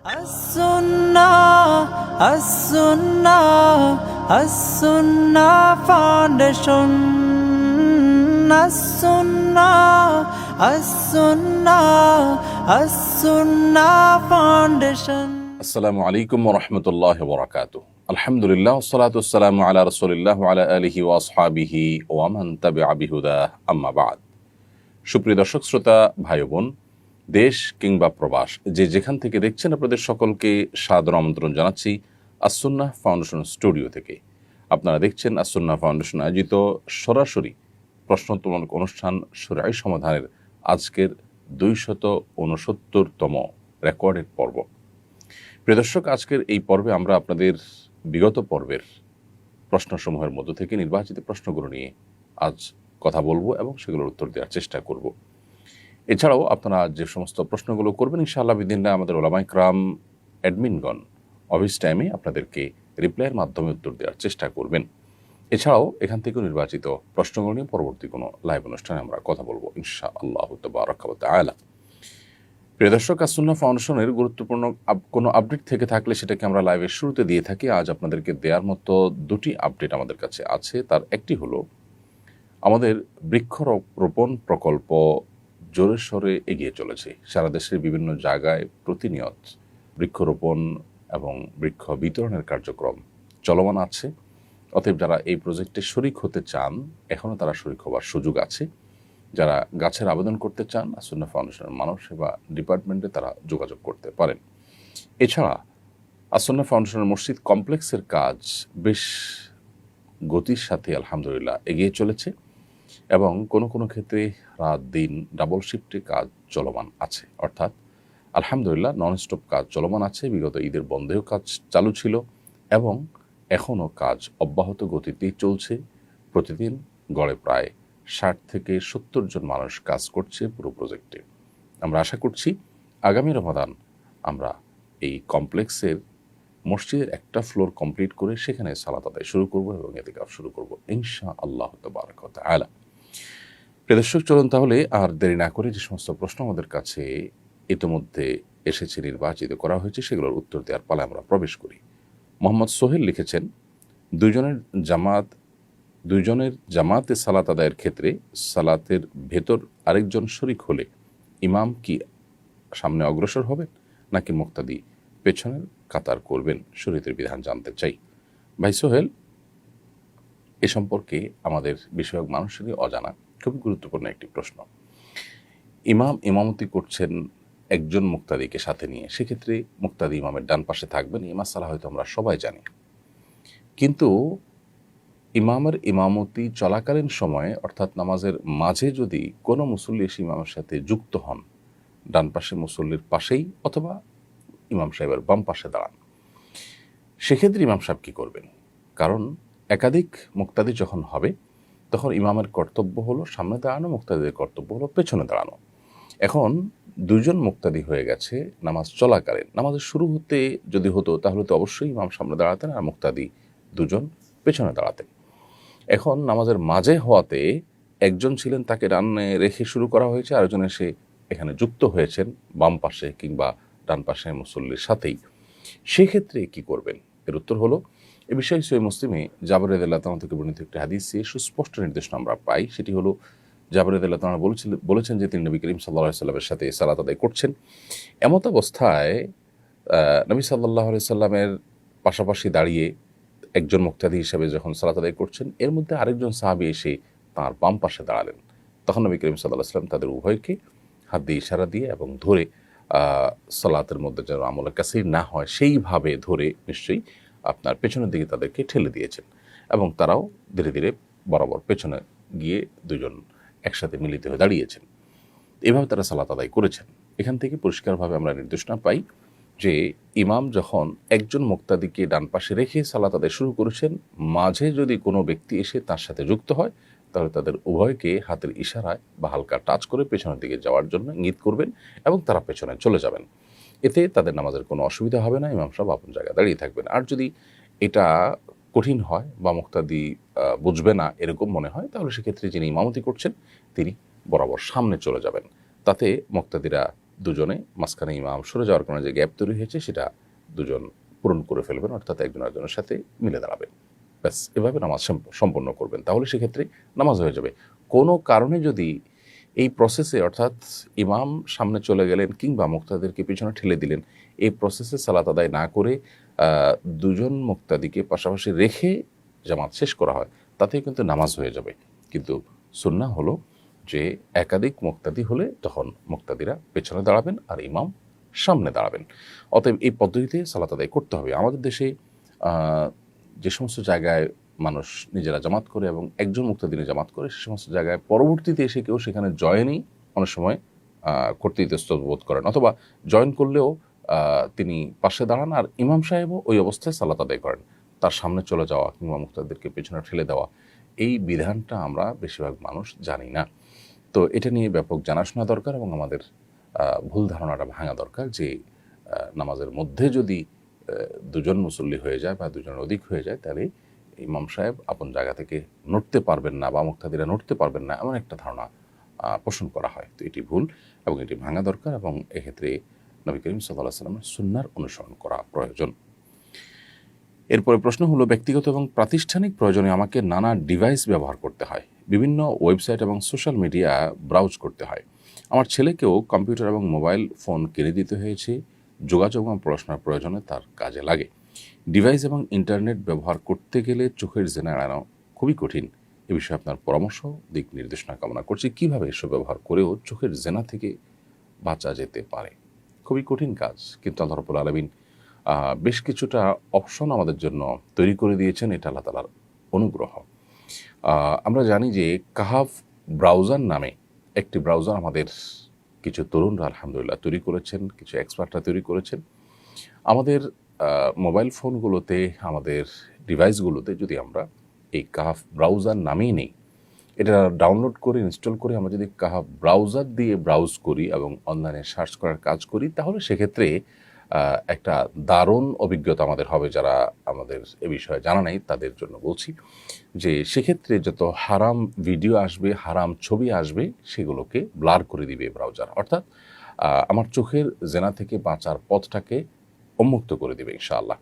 As-Sunnah, As-Sunnah, As-Sunnah Foundation. As-Sunnah, As-Sunnah, As-Sunnah Foundation. আসসালামু আলাইকুম ওয়া রাহমাতুল্লাহি ওয়া বারাকাতুহু। আলহামদুলিল্লাহ ওয়াসসালাতু ওয়াসসালামু আলা রাসূলিল্লাহ ওয়া আলা আলিহি ওয়া আসহাবিহি ওয়া মান তাবিআ বিহুদা আম্মা বা'দ। সুপ্রিয় দর্শক শ্রোতা ভাই বোন, দেশ কিংবা প্রবাস যে যেখান থেকে দেখছেন, আপনাদের সকলকে সাদর আমন্ত্রণ জানাচ্ছি আস-সুন্নাহ ফাউন্ডেশন স্টুডিও থেকে। আপনারা দেখছেন আস-সুন্নাহ ফাউন্ডেশন আয়োজিত সরাসরি প্রশ্নোত্তরমূলক অনুষ্ঠান শরীআহ সমাধানের আজকের 269তম রেকর্ডেড পর্ব। প্রিয় দর্শক, আজকের এই পর্বে আমরা আপনাদের বিগত পর্বের প্রশ্নসমূহের মধ্য থেকে নির্বাচিত প্রশ্নগুলো নিয়ে আজ কথা বলবো এবং সেগুলোর উত্তর দেওয়ার চেষ্টা করব। এছাড়াও আপনারা যে সমস্ত প্রশ্নগুলো করবেন, ইনশাআল্লাহ বিদিনলা আমাদের ওলামা ইকরাম অ্যাডমিনগণ অফিস টাইমে আপনাদেরকে রিপ্লাইয়ের মাধ্যমে উত্তর দেওয়ার চেষ্টা করবেন। এছাড়াও এখান থেকেও নির্বাচিত প্রশ্নগুলো নিয়ে পরবর্তী কোনো লাইভ অনুষ্ঠানে আমরা কথা বলবো ইনশাআল্লাহু তাবারাকা ওয়া তাআলা। প্রিয় দর্শক, আস-সুন্নাহ ফাউন্ডেশনের গুরুত্বপূর্ণ কোনো আপডেট থেকে থাকলে সেটাকে আমরা লাইভের শুরুতে দিয়ে থাকি। আজ আপনাদেরকে দেওয়ার মতো দুটি আপডেট আমাদের কাছে আছে। তার একটি হলো, আমাদের বৃক্ষরোপণ প্রকল্প জোরে সোরে এগিয়ে চলেছে। সারা দেশের বিভিন্ন জায়গায় প্রতিনিয়ত বৃক্ষরোপণ এবং বৃক্ষ বিতরণের কার্যক্রম চলমান আছে। অতএব যারা এই প্রজেক্টে শরিক হতে চান, এখনও তারা শরিক হওয়ার সুযোগ আছে। যারা গাছের আবেদন করতে চান, আস-সুন্নাহ ফাউন্ডেশনের মানব সেবা ডিপার্টমেন্টে তারা যোগাযোগ করতে পারেন। এছাড়া আস-সুন্নাহ ফাউন্ডেশনের মসজিদ কমপ্লেক্সের কাজ বেশ গতির সাথে আলহামদুলিল্লাহ এগিয়ে চলেছে এবং কোনো ক্ষেত্রে রাত দিন ডাবল শিফটে কাজ চলমান আছে। অর্থাৎ আলহামদুলিল্লাহ ননস্টপ কাজ চলমান আছে। বিগত ঈদের বন্ধেও কাজ চালু ছিল এবং এখনও কাজ অব্যাহত গতিতেই চলছে। প্রতিদিন গড়ে প্রায় 60 থেকে 70 জন মানুষ কাজ করছে পুরো প্রজেক্টে। আমরা আশা করছি আগামী রমাদান আমরা এই কমপ্লেক্সের মসজিদের একটা ফ্লোর কমপ্লিট করে সেখানে সালাত আদায় শুরু করব এবং ইতিকাফ শুরু করব ইনশাআল্লাহ তাবারাকা ওয়া তাআলা। প্রিয় দর্শক, চলুন তাহলে আর দেরি না করে যে সমস্ত প্রশ্ন আমাদের কাছে ইতিমধ্যে এসেছে, নির্বাচিত করা হয়েছে, সেগুলোর উত্তর দেওয়ার পালায় আমরা প্রবেশ করি। মোহাম্মদ সোহেল লিখেছেন, দুইজনের জামাতে সালাত আদায়ের ক্ষেত্রে সালাতের ভেতর আরেকজন শরিক হলে ইমাম কি সামনে অগ্রসর হবেন নাকি মুক্তাদি পেছনের কাতার করবেন? শরীয়তের বিধান জানতে চাই। ভাই সোহেল, এ সম্পর্কে আমাদের বিষয়ক মানুষেরই অজানা খুব গুরুত্বপূর্ণ একটি প্রশ্ন। ইমাম ইমামতি করছেন একজন মুক্তাদিকে সাথে নিয়ে, সেক্ষেত্রে মুক্তাদি ইমামের ডান পাশে থাকবেন। এই মাসালা হয়তো আমরা সবাই জানি, কিন্তু ইমামের ইমামতি চলাকালীন সময়ে অর্থাৎ নামাজের মাঝে যদি কোনো মুসল্লি এসে ইমামের সাথে যুক্ত হন, ডান পাশে মুসল্লির পাশেই অথবা ইমাম সাহেবের বাম পাশে দাঁড়ান, সেক্ষেত্রে ইমাম সাহেব কী করবেন? কারণ একাধিক মুক্তাদি যখন হবে তখন ইমামের কর্তব্য হলো সামনে দাঁড়ানো, মুক্তাদিদের কর্তব্য হলো পেছনে দাঁড়ানো। এখন দুজন মুক্তাদি হয়ে গেছে নামাজ চলাকালীন। নামাজের শুরু হতে যদি হতো তাহলে তো অবশ্যই ইমাম সামনে দাঁড়াতেন আর মুক্তাদি দুজন পেছনে দাঁড়াতেন। এখন নামাজের মাঝে হওয়াতে একজন ছিলেন, তাকে ডানে রেখে শুরু করা হয়েছে, আরেকজন এসে এখানে যুক্ত হয়েছেন বাম পাশে কিংবা ডান পাশে মুসল্লির সাথেই। সেক্ষেত্রে কি করবেন? এর উত্তর হলো, এ বিষয়ে সহিহ মুসলিমে জাবের রাদিয়াল্লাহু তাআলা থেকে বর্ণিত একটি হাদিসে সুস্পষ্ট নির্দেশনা আমরা পাই। সেটি হলো, জাবের রাদিয়াল্লাহু তাআলা বলেছেন যে তিনি নবী করিম সাল্লাল্লাহু আলাইহি সাল্লামের সাথে সালাত আদায় করছেন। এমত অবস্থায় নবী সাল্লাল্লাহু আলাইহি সাল্লামের পাশাপাশি দাঁড়িয়ে একজন মুক্তাদি হিসেবে যখন সালাত আদায় করছেন, এর মধ্যে আরেকজন সাহাবী এসে তাঁর বাম পাশে দাঁড়ালেন। তখন নবী করিম সাল্লাল্লাহু আলাইহি সাল্লাম তাদের উভয়কে হাত দিয়ে ইশারা দিয়ে এবং ধরে সালাতের মধ্যে যেন আমলে কাসির না হয় সেইভাবে ধরে নিশ্চয়ই আপনার পেছনের দিকে তাদেরকে ঠেলে দিয়েছেন এবং তারাও ধীরে ধীরে বরাবর পেছনে গিয়ে দুজন একসাথে মিলিত হয়ে দাঁড়িয়েছেন। এভাবে তারা সালাত আদায় করেছেন। এখান থেকে পরিষ্কারভাবে আমরা নির্দেশনা পাই যে ইমাম যখন একজন মুক্তাদিকে ডান পাশে রেখে সালাত আদায় শুরু করেছেন, মাঝে যদি কোনো ব্যক্তি এসে তার সাথে যুক্ত হয় তাহলে তাদের উভয়কে হাতের ইশারায় বা হালকা টাচ করে পেছনের দিকে যাওয়ার জন্য ইঙ্গিত করবেন এবং তারা পেছনে চলে যাবেন। এতে তাদের নামাজের কোনো অসুবিধা হবে না, ইমাম সাহেব আপন জায়গায় দাঁড়িয়ে থাকবেন। আর যদি এটা কঠিন হয় বা মুক্তাদি বুঝবে না এরকম মনে হয়, তাহলে সেক্ষেত্রে যিনি ইমামতি করছেন তিনি বরাবর সামনে চলে যাবেন। তাতে মুক্তাদিরা দুজনে মাঝখানে ইমাম সরে যাওয়ার কারণে যে গ্যাপ তৈরি হয়েছে সেটা দুজন পূরণ করে ফেলবেন, অর্থাৎ একজন আরেকজনের সাথে মিলে দাঁড়াবেন। ব্যাস এভাবে নামাজ সম্পন্ন করবেন, তাহলে সেক্ষেত্রে নামাজ হয়ে যাবে। কোনো কারণে যদি এই প্রসেসে, অর্থাৎ ইমাম সামনে চলে গেলেন কিংবা মুক্তাদিরকে পিছনে ঠেলে দিলেন, এই প্রসেসে সালাত আদায় না করে দুজন মুক্তাদিকে পাশাপাশি রেখে জামাত শেষ করা হয়, তাতেই কিন্তু নামাজ হয়ে যাবে। কিন্তু সুন্নাহ হলো যে একাধিক মুক্তাদি হলে তখন মুক্তাদিরা পেছনে দাঁড়াবেন আর ইমাম সামনে দাঁড়াবেন। অতএব এই পদ্ধতিতে সালাত আদায় করতে হবে। আমাদের দেশে যে সমস্ত জায়গায় মানুষ নিজেরা জামাত করে এবং একজন মুক্তাদিনে জামাত করে, সে সমস্ত জায়গায় পরবর্তীতে এসে কেউ সেখানে জয়েনই অনেক সময় করতে ইতস্তত বোধ করেন, অথবা জয়েন করলেও তিনি পাশে দাঁড়ান আর ইমাম সাহেবও ওই অবস্থায় সালাত আদায় করেন। তার সামনে চলে যাওয়া কিংবা মুক্তাদিরকে পেছনে ঠেলে দেওয়া, এই বিধানটা আমরা বেশিরভাগ মানুষ জানি না। তো এটা নিয়ে ব্যাপক জানাশোনা দরকার এবং আমাদের ভুল ধারণাটা ভাঙা দরকার যে নামাজের মধ্যে যদি দুজন মুসল্লি হয়ে যায় বা দুজনের অধিক হয়ে যায়, তাহলে ইমাম সাহেব আপন জায়গা থেকে নড়তে পারবেন না বা মুক্তাদিরা নড়তে পারবেন না, এমন একটা ধারণা পোষণ করা হয়। তো এটি ভুল এবং এটি ভাঙা দরকার এবং এক্ষেত্রে নবী করিম সাল্লাল্লাহু আলাইহি ওয়াসাল্লামের সুন্নাহর অনুসরণ করা প্রয়োজন। এরপরে প্রশ্ন হলো, ব্যক্তিগত এবং প্রাতিষ্ঠানিক প্রয়োজনে আমাকে নানা ডিভাইস ব্যবহার করতে হয়, বিভিন্ন ওয়েবসাইট এবং সোশ্যাল মিডিয়া ব্রাউজ করতে হয়। আমার ছেলেকেও কম্পিউটার এবং মোবাইল ফোন কিনে দিতে হয়েছে, যোগাযোগ এবং পড়াশোনার প্রয়োজনে তার কাজে লাগে। ডিভাইস এবং ইন্টারনেট ব্যবহার করতে গেলে চোখের জেনা এড়ানো খুবই কঠিন। এ বিষয়ে আপনার পরামর্শ, দিক নির্দেশনা কামনা করছি। কীভাবে এসব ব্যবহার করেও চোখের জেনা থেকে বাঁচা যেতে পারে? খুবই কঠিন কাজ, কিন্তু আল্লাহ রাব্বুল আলামিন বেশ কিছুটা অপশন আমাদের জন্য তৈরি করে দিয়েছেন। এটা আল্লাহ তাআলার অনুগ্রহ। আমরা জানি যে কাহাফ ব্রাউজার নামে একটি ব্রাউজার আমাদের কিছু তরুণরা আলহামদুলিল্লাহ তৈরি করেছেন, কিছু এক্সপার্টরা তৈরি করেছেন। আমাদের মোবাইল ফোনগুলোতে, আমাদের ডিভাইসগুলোতে যদি আমরা এই কাহাফ ব্রাউজার নামেই নেই, এটা ডাউনলোড করে ইনস্টল করে আমরা যদি কাহাফ ব্রাউজার দিয়ে ব্রাউজ করি এবং অনলাইনে সার্চ করার কাজ করি, তাহলে সেক্ষেত্রে একটা দারুণ অভিজ্ঞতা আমাদের হবে। যারা আমাদের এ বিষয়ে জানা নেই তাদের জন্য বলছি যে সেক্ষেত্রে যত হারাম ভিডিও আসবে, হারাম ছবি আসবে, সেগুলোকে ব্লার করে দিবে ব্রাউজার, অর্থাৎ আমার চোখের জেনা থেকে বাঁচার পথটাকে উন্মুক্ত করে দেবে ইনশাআল্লাহ।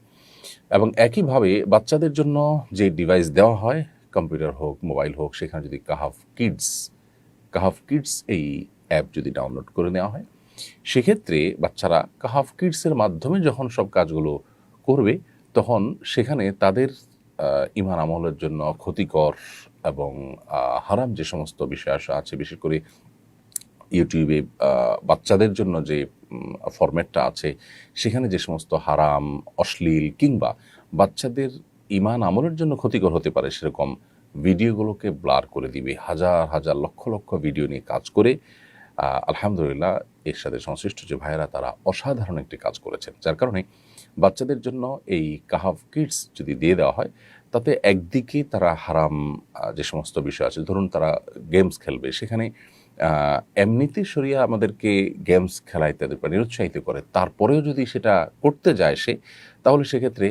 এবং একইভাবে বাচ্চাদের জন্য যে ডিভাইস দেওয়া হয়, কম্পিউটার হোক, মোবাইল হোক, সেখানে যদি কাহাফ কিডস এই অ্যাপ যদি ডাউনলোড করে নেওয়া হয়, সেক্ষেত্রে বাচ্চারা কাহাফ কিডসের মাধ্যমে যখন সব কাজগুলো করবে, তখন সেখানে তাদের ঈমান আমলের জন্য ক্ষতিকর এবং হারাম যে সমস্ত বিষয় আছে, বিশেষ করে ইউটিউবে বাচ্চাদের জন্য যে ফরম্যাটটা আছে, সেখানে যে সমস্ত হারাম, অশ্লীল কিংবা বাচ্চাদের ঈমান আমলের জন্য ক্ষতিকর হতে পারে সেরকম ভিডিওগুলোকে ব্লার করে দিবে। হাজার হাজার লক্ষ লক্ষ ভিডিও নিয়ে কাজ করে আলহামদুলিল্লাহ এর সাথে সংশ্লিষ্ট যে ভাইয়েরা, তারা অসাধারণ একটি কাজ করেছেন। যার কারণে বাচ্চাদের জন্য এই কাহাফ কিডস যদি দিয়ে দেওয়া হয়, তাতে একদিকে তারা হারাম যে সমস্ত বিষয় আছে, ধরুন তারা গেমস খেলবে, সেখানে এমনিতে শরিয়া আমাদেরকে গেমস খেলাইতে নিরুৎসাহিত করে, তারপরেও যদি সেটা করতে যায় সে, তাহলে সেক্ষেত্রে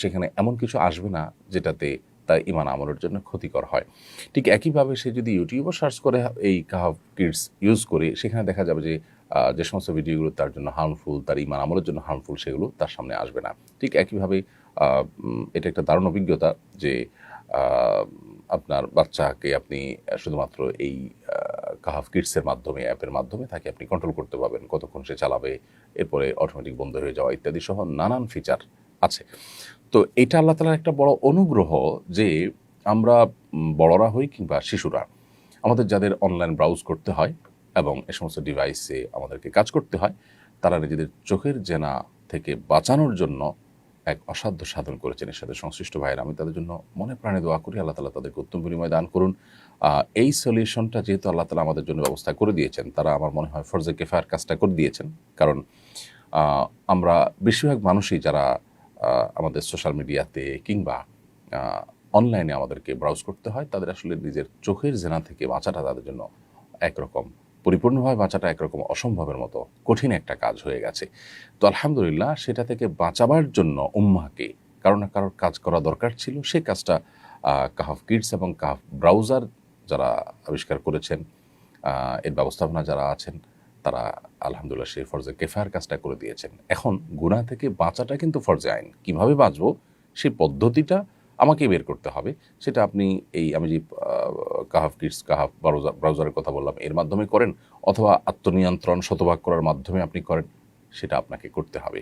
সেখানে এমন কিছু আসবে না যেটাতে তার ঈমান আমলের জন্য ক্ষতিকর হয়। ঠিক একইভাবে সে যদি ইউটিউবও সার্চ করে এই কাহাফ কিডস ইউজ করে, সেখানে দেখা যাবে যে যে সমস্ত ভিডিওগুলো তার জন্য হার্মফুল, তার ঈমান আমলের জন্য হার্মফুল, সেগুলো তার সামনে আসবে না। ঠিক একইভাবে এটা একটা দারুণ অভিজ্ঞতা যে আপনার বাচ্চাকে আপনি শুধুমাত্র এই কাহাফ কিডসের মাধ্যমে, অ্যাপের মাধ্যমে তাকে আপনি কন্ট্রোল করতে পারবেন, কতক্ষণ সে চালাবে, এরপরে অটোমেটিক বন্ধ হয়ে যাওয়া ইত্যাদি সহ নানান ফিচার আছে। তো এটা আল্লাহ তাআলার একটা বড় অনুগ্রহ যে আমরা বড়রা হই কিংবা শিশুরা, আমাদের যাদের অনলাইন ব্রাউজ করতে হয় এবং এ সমস্ত ডিভাইসে আমাদেরকে কাজ করতে হয়, তারা নিজেদের চোখের জেনা থেকে বাঁচানোর জন্য এক অসাধ্য সাধন করেছেন। এর সাথে সংশ্লিষ্ট ভাইয়েরা, আমি তাদের জন্য মনে প্রাণে দোয়া করি, আল্লাহ তাআলা তাদেরকে উত্তম বিনিময় দান করুন। এই সলিউশনটা যেহেতু আল্লাহ তাআলা আমাদের জন্য ব্যবস্থা করে দিয়েছেন, তারা আমার মনে হয় ফরজে কিফায়ার কাজটা করে দিয়েছেন। কারণ আমরা বেশিরভাগ মানুষই যারা আমাদের সোশ্যাল মিডিয়াতে কিংবা অনলাইনে আমাদেরকে ব্রাউজ করতে হয়, তাদের আসলে নিজের চোখের জেনা থেকে বাঁচাটা তাদের জন্য একরকম, পরিপূর্ণভাবে বাঁচাটা একরকম অসম্ভবের মতো কঠিন একটা কাজ হয়ে গেছে। তো আলহামদুলিল্লাহ সেটা থেকে বাঁচাবার জন্য উম্মাহকে কারো না কারোর কাজ করা দরকার ছিল। সেই কাজটা কাহাফ কিডস এবং কাহাফ ব্রাউজার যারা আবিষ্কার করেছেন, এর ব্যবস্থাপনা যারা আছেন, তারা আলহামদুলিল্লাহ সেই ফরজে কেফায়ার কাজটা করে দিয়েছেন। এখন গুনাহ থেকে বাঁচাটা কিন্তু ফরজে আইন। কিভাবে বাঁচবো সেই পদ্ধতিটা আমাকে বের করতে হবে। সেটা আপনি আমি যে কাহাফ কিডস, কাহাফ ব্রাউজারের কথা বললাম, এর মাধ্যমে করেন, অথবা আত্মনিয়ন্ত্রণ শতভাগ করার মাধ্যমে আপনি করেন, সেটা আপনাকে করতে হবে।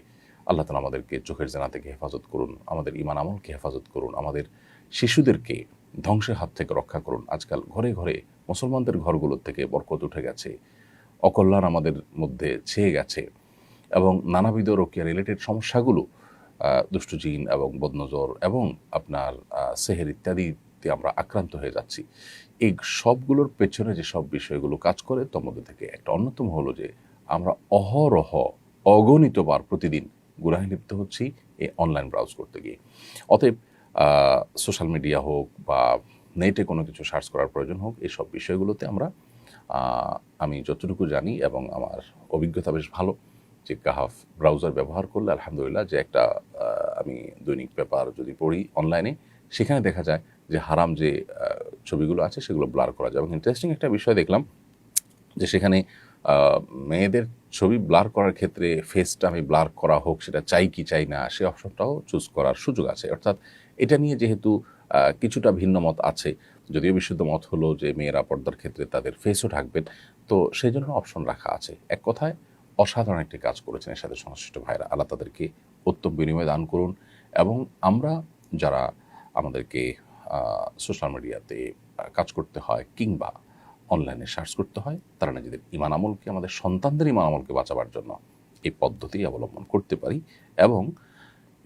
আল্লাহ তাআলা আমাদেরকে চোখের জেনা থেকে হেফাজত করুন, আমাদের ঈমান আমলকে হেফাজত করুন, আমাদের শিশুদেরকে ধ্বংসের হাত থেকে রক্ষা করুন। আজকাল ঘরে ঘরে মুসলমানদের ঘরগুলোর থেকে বরকত উঠে গেছে, অকল্যাণ আমাদের মধ্যে ছেয়ে গেছে, এবং নানাবিধ রোকিয়া রিলেটেড সমস্যাগুলো, দুষ্ট জিন এবং বদনজর এবং আপনার সেহের ইত্যাদিতে আমরা আক্রান্ত হয়ে যাচ্ছি। এই সবগুলোর পেছনে যে সব বিষয়গুলো কাজ করে তার মধ্যে থেকে একটা অন্যতম হলো যে আমরা অহরহ অগণিতবার প্রতিদিন গুনাহে লিপ্ত হচ্ছি এই অনলাইন ব্রাউজ করতে গিয়ে। অতএব সোশ্যাল মিডিয়া হোক বা নেটে কোনো কিছু সার্চ করার প্রয়োজন হোক, এই সব বিষয়গুলোতে আমি যতটুকু জানি এবং আমার অভিজ্ঞতা বেশ ভালো, যে কাহাফ ব্রাউজার ব্যবহার করলে আলহামদুলিল্লাহ যে একটা আমি দৈনিক পেপার যদি পড়ি অনলাইনে, সেখানে দেখা যায় যে হারাম যে ছবিগুলো আছে সেগুলো ব্লার করা যায়। এবং ইন্টারেস্টিং একটা বিষয় দেখলাম যে সেখানে মেয়েদের ছবি ব্লার করার ক্ষেত্রে ফেসটা আমি ব্লার করা হোক, সেটা চাই কি চাই না, সে অপশনটাও চুজ করার সুযোগ আছে। অর্থাৎ এটা নিয়ে যেহেতু কিছুটা ভিন্ন মত আছে, যদিও বিশুদ্ধ মত হলো যে মেয়েরা পর্দার ক্ষেত্রে তাদের ফেসও ঢাকবেন, তো সেই জন্য অপশন রাখা আছে। এক কথায় অসাধারণ একটি কাজ করেছেন এর সাথে সংশ্লিষ্ট ভাইরা, আল্লাহ তাদেরকে উত্তম বিনিময় দান করুন। এবং আমরা যারা আমাদেরকে সোশ্যাল মিডিয়াতে কাজ করতে হয় কিংবা অনলাইনে সার্চ করতে হয়, তারা নিজেদের ঈমান আমলকে, আমাদের সন্তানদের ঈমান আমলকে বাঁচাবার জন্য এই পদ্ধতি অবলম্বন করতে পারি। এবং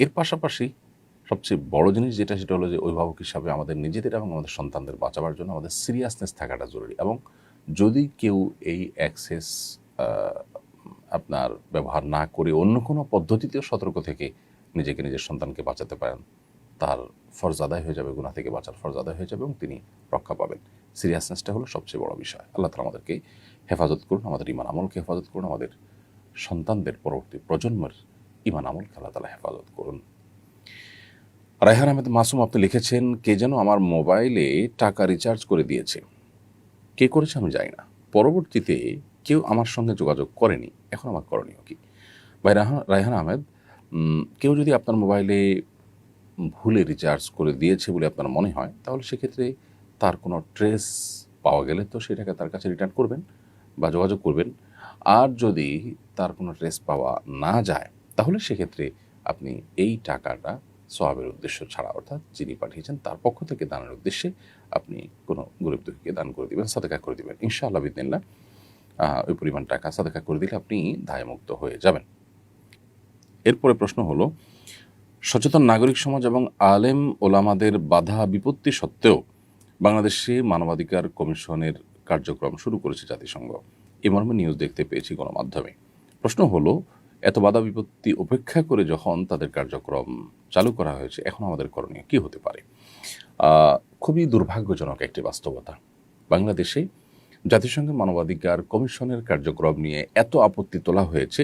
এর পাশাপাশি সবচেয়ে বড় জিনিস যেটা, সেটা হলো যে অভিভাবক হিসাবে আমাদের নিজেদের এবং আমাদের সন্তানদের বাঁচাবার জন্য আমাদের সিরিয়াসনেস থাকাটা জরুরি। এবং যদি কেউ এই অ্যাক্সেস আপনার ব্যবহার না করে অন্য কোনো পদ্ধতিতেও সতর্ক থেকে নিজেকে, নিজের সন্তানকে বাঁচাতে পারেন, তার ফরজ আদায় হয়ে যাবে, গুনাহ থেকে বাঁচার ফরজ আদায় হয়ে যাবে এবং তিনি রক্ষা পাবেন। সিরিয়াসনেসটা হলো সবচেয়ে বড় বিষয়। আল্লাহ তাআলা আমাদেরকে হেফাজত করুন, আমাদের ঈমান আমলকে হেফাজত করুন, আমাদের সন্তানদের পরবর্তী প্রজন্মের ঈমান আমলকে আল্লাহ তাআলা হেফাজত করুন। রায়হান আহমেদ মাসুম আপনি লিখেছেন, কে যেন আমার মোবাইলে টাকা রিচার্জ করে দিয়েছে, কে করেছে আমি জানি না, পরবর্তীতে কেউ আমার সঙ্গে যোগাযোগ করেনি, এখন আমার করণীয় কি? ভাই রায়হান আহমেদ, কেউ যদি আপনার মোবাইলে ভুলে রিচার্জ করে দিয়েছে বলে আপনার মনে হয়, তাহলে সেক্ষেত্রে তার কোনো ট্রেস পাওয়া গেলে তো সেটাকে তার কাছে রিটার্ন করবেন বা যোগাযোগ করবেন। আর যদি তার কোনো ট্রেস পাওয়া না যায়, তাহলে সেক্ষেত্রে আপনি এই টাকাটা সওয়াবের উদ্দেশ্য ছাড়া, অর্থাৎ যিনি পাঠিয়েছেন তার পক্ষ থেকে দানের উদ্দেশ্যে আপনি কোনো গরিব দুঃখীকে দান করে দিবেন, সাদাকা করে দিবেন। ইনশাআল্লাহ বিদিনিল্লাহ ওই পরিমাণ টাকা সাদাকা করে দিলে আপনি দায়মুক্ত হয়ে যাবেন। এরপরে প্রশ্ন হলো, সচেতন নাগরিক সমাজ এবং আলেম ওলামাদের বাধা বিপত্তি সত্ত্বেও বাংলাদেশে মানবাধিকার কমিশনের কার্যক্রম শুরু করেছে জাতিসংঘ, এ মর্মে নিউজ দেখতে পেয়েছি গণমাধ্যমে। প্রশ্ন হলো, এত বাধা বিপত্তি উপেক্ষা করে যখন তাদের কার্যক্রম চালু করা হয়েছে, এখন আমাদের করণীয় কী হতে পারে? খুবই দুর্ভাগ্যজনক একটি বাস্তবতা, বাংলাদেশে জাতিসংঘের মানবাধিকার কমিশনের কার্যক্রম নিয়ে এত আপত্তি তোলা হয়েছে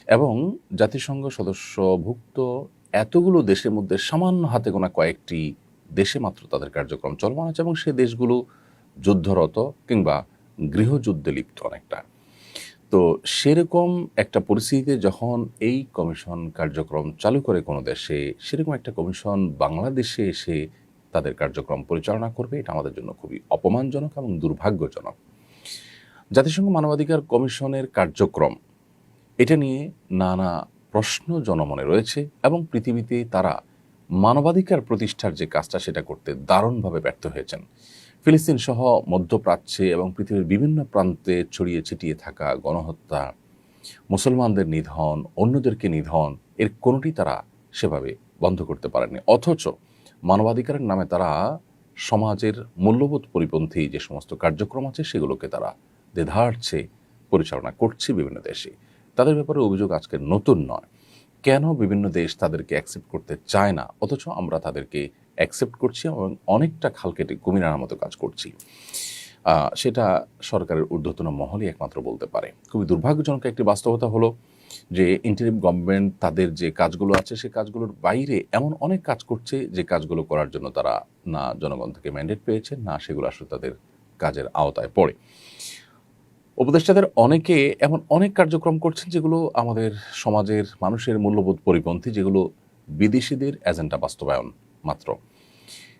এবং জাতিসংঘ সদস্যভুক্ত এতগুলো দেশের মধ্যে সামান্য হাতে গোনা কয়েকটি দেশে মাত্র তাদের কার্যক্রম চলমান আছে, এবং সে দেশগুলো যুদ্ধরত কিংবা গৃহযুদ্ধে লিপ্ত অনেকটা। তো সেরকম একটা পরিস্থিতিতে যখন এই কমিশন কার্যক্রম চালু করে কোনো দেশে, সেরকম একটা কমিশন বাংলাদেশে এসে তাদের কার্যক্রম পরিচালনা করবে, এটা আমাদের জন্য খুবই অপমানজনক এবং দুর্ভাগ্যজনক। জাতিসংঘ মানবাধিকার কমিশনের কার্যক্রম, এটা নিয়ে নানা প্রশ্ন জনমনে রয়েছে এবং পৃথিবীতে তারা মানবাধিকার প্রতিষ্ঠার যে কাজটা সেটা করতে দারুণভাবে ব্যর্থ হয়েছেন। ফিলিস্তিন সহ মধ্যপ্রাচ্যে এবং পৃথিবীর বিভিন্ন প্রান্তে ছড়িয়ে ছিটিয়ে থাকা গণহত্যা, মুসলমানদের নিধন, অন্যদেরকে নিধন, এর কোনোটি তারা সেভাবে বন্ধ করতে পারেনি। অথচ মানবাধিকারের নামে তারা সমাজের মূল্যবোধ পরিপন্থী যে সমস্ত কার্যক্রম আছে সেগুলোকে তারা দ্বিধার্থে পরিচালনা করছে বিভিন্ন দেশে। তাদের ব্যাপারে অভিযোগ আজকে নতুন নয়। কেন বিভিন্ন দেশ তাদেরকে অ্যাকসেপ্ট করতে চায় না, অথচ আমরা তাদেরকে অ্যাকসেপ্ট করছি এবং অনেকটা খাল কেটে কুমির আনার মতো কাজ করছি, সেটা সরকারের ঊর্ধ্বতন মহলই একমাত্র বলতে পারে। খুবই দুর্ভাগ্যজনক একটি বাস্তবতা হলো যে ইন্টারিম গভর্নমেন্ট তাদের যে কাজগুলো আছে সে কাজগুলোর বাইরে এমন অনেক কাজ করছে যে কাজগুলো করার জন্য তারা না জনগণ থেকে ম্যান্ডেট পেয়েছে, না সেগুলো আসলে তাদের কাজের আওতায় পড়ে। উপদেষ্টাদের অনেকে এমন অনেক কার্যক্রম করছেন যেগুলো আমাদের সমাজের মানুষের মূল্যবোধ পরিপন্থী, যেগুলো বিদেশিদের এজেন্ডা বাস্তবায়ন মাত্র।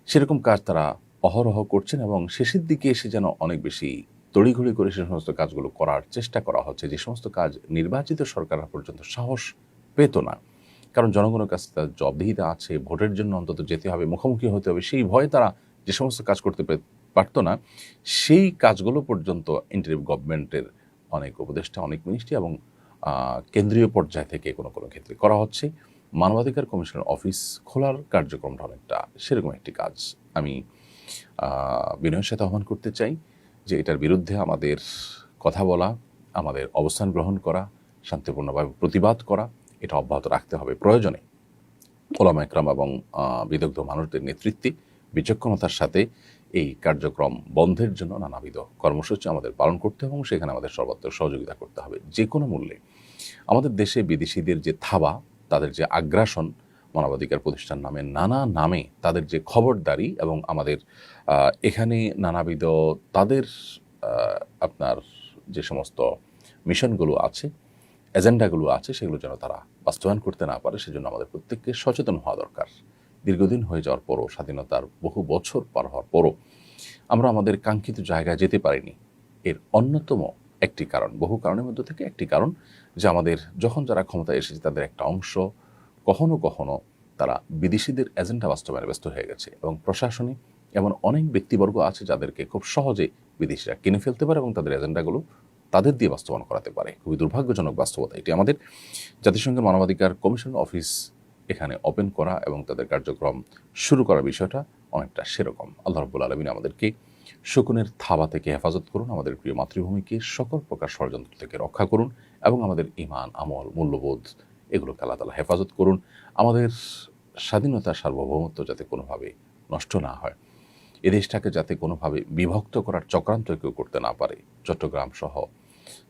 সেরকম কাজ তারা অহরহ করছেন এবং শেষের দিকে এসে যেন অনেক বেশি তড়িঘড়ি করে সে সমস্ত কাজগুলো করার চেষ্টা করা হচ্ছে, যে সমস্ত কাজ নির্বাচিত সরকার পর্যন্ত সাহস পেত না। কারণ জনগণের কাছে তার জবাবদিহিতা আছে, ভোটের জন্য অন্তত যেতে হবে, মুখোমুখি হতে হবে, সেই ভয়ে তারা যে সমস্ত কাজ করতে পারতো না, সেই কাজগুলো পর্যন্ত ইন্টারিম গভর্নমেন্টের অনেক উপদেষ্টা, অনেক মিনিস্ট্রি এবং কেন্দ্রীয় পর্যায় থেকে কোনো কোনো ক্ষেত্রে করা হচ্ছে। মানবাধিকার কমিশনের অফিস খোলার কার্যক্রমটা অনেকটা সেরকম একটি কাজ। আমি বিনয়ের সাথে আহ্বান করতে চাই যে এটার বিরুদ্ধে আমাদের কথা বলা, আমাদের অবস্থান গ্রহণ করা, শান্তিপূর্ণভাবে প্রতিবাদ করা, এটা অব্যাহত রাখতে হবে। প্রয়োজনে ওলামা একরাম এবং বিদগ্ধ মানুষদের নেতৃত্বে বিচক্ষণতার সাথে এই কার্যক্রম বন্ধের জন্য নানাবিধ কর্মসূচি আমাদের পালন করতে হবে এবং সেখানে আমাদের সর্বাত্মক সহযোগিতা করতে হবে যে কোনো মূল্যে। আমাদের দেশে বিদেশিদের যে থাবা, তাদের যে আগ্রাসন, মানবাধিকার প্রতিষ্ঠান নামে নানা নামে তাদের যে খবরদারি এবং আমাদের এখানে নানাবিধ তাদের আপনার যে সমস্ত মিশনগুলো আছে, এজেন্ডাগুলো আছে, সেগুলো যেন তারা বাস্তবায়ন করতে না পারে, সেজন্য আমাদের প্রত্যেককে সচেতন হওয়া দরকার। দীর্ঘদিন হয়ে যাওয়ার পরও, স্বাধীনতার বহু বছর পার হওয়ার পরও আমরা আমাদের কাঙ্ক্ষিত জায়গায় যেতে পারিনি। এর অন্যতম একটি কারণ, বহু কারণের মধ্যে থেকে একটি কারণ, যে আমাদের যখন যারা ক্ষমতায় এসেছে তাদের একটা অংশ কখনো কখনো তারা বিদেশিদের এজেন্ডা বাস্তবায়নে ব্যস্ত হয়ে গেছে এবং প্রশাসনে এমন অনেক ব্যক্তিবর্গ আছে যাদেরকে খুব সহজে বিদেশিরা কিনে ফেলতে পারে এবং তাদের এজেন্ডাগুলো তাদের দিয়ে বাস্তবায়ন করাতে পারে। খুবই দুর্ভাগ্যজনক বাস্তবতা এটি। আমাদের জাতিসংঘের মানবাধিকার কমিশন অফিস এখানে ওপেন করা এবং তাদের কার্যক্রম শুরু করার বিষয়টা অনেকটা সেরকম। আল্লাহ রাব্বুল আলামিন আমাদেরকে শকুনের থাবা থেকে হেফাজত করুন, আমাদের প্রিয় মাতৃভূমিকে সকল প্রকার ষড়যন্ত্র থেকে রক্ষা করুন এবং আমাদের ঈমান, আমল, মূল্যবোধ এগুলোকে আল্লাহ তাআলা হেফাজত করুন। আমাদের স্বাধীনতা, সার্বভৌমত্ব যাতে কোনোভাবে নষ্ট না হয়, এ দেশটাকে যাতে কোনোভাবে বিভক্ত করার চক্রান্ত কেউ করতে না পারে। চট্টগ্রাম সহ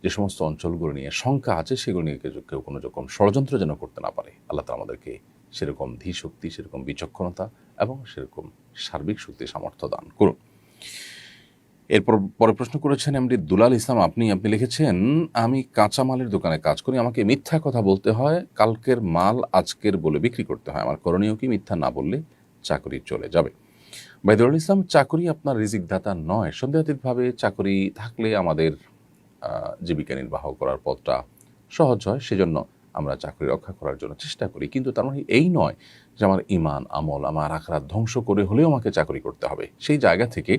যে সমস্ত অঞ্চলগুলো নিয়ে শঙ্কা আছে, সেগুলো নিয়ে কেউ কোনো রকম ষড়যন্ত্র যেন করতে না পারে। আল্লাহ তাআলা আমাদেরকে সেরকম ধী শক্তি, সেরকম বিচক্ষণতা এবং সেরকম সার্বিক শক্তি সামর্থ্য দান করুন। এরপর পরে প্রশ্ন করেছেন এমডি দুলাল ইসলাম, আপনি লিখেছেন, আমি কাঁচামালের দোকানে কাজ করি, আমাকে মিথ্যা কথা বলতে হয়, কালকের মাল আজকের বলে বিক্রি করতে হয়, আমার করণীয় কি? মিথ্যা না বললে চাকরি চলে যাবে। ভাই দুলাল ইসলাম, চাকরি আপনার রিজিক দাতা নয়। সন্দেহাতীতভাবে চাকরি থাকলে আমাদের জীবিকা নির্বাহ করার পথটা সহজ হয়, সেজন্য আমরা চাকরি রক্ষা করার জন্য চেষ্টা করি। কিন্তু তার মানে এই নয় যে আমার ঈমান, আমল, আমার আখিরাত ধ্বংস করে হলেও আমাকে চাকরি করতে হবে। সেই জায়গা থেকে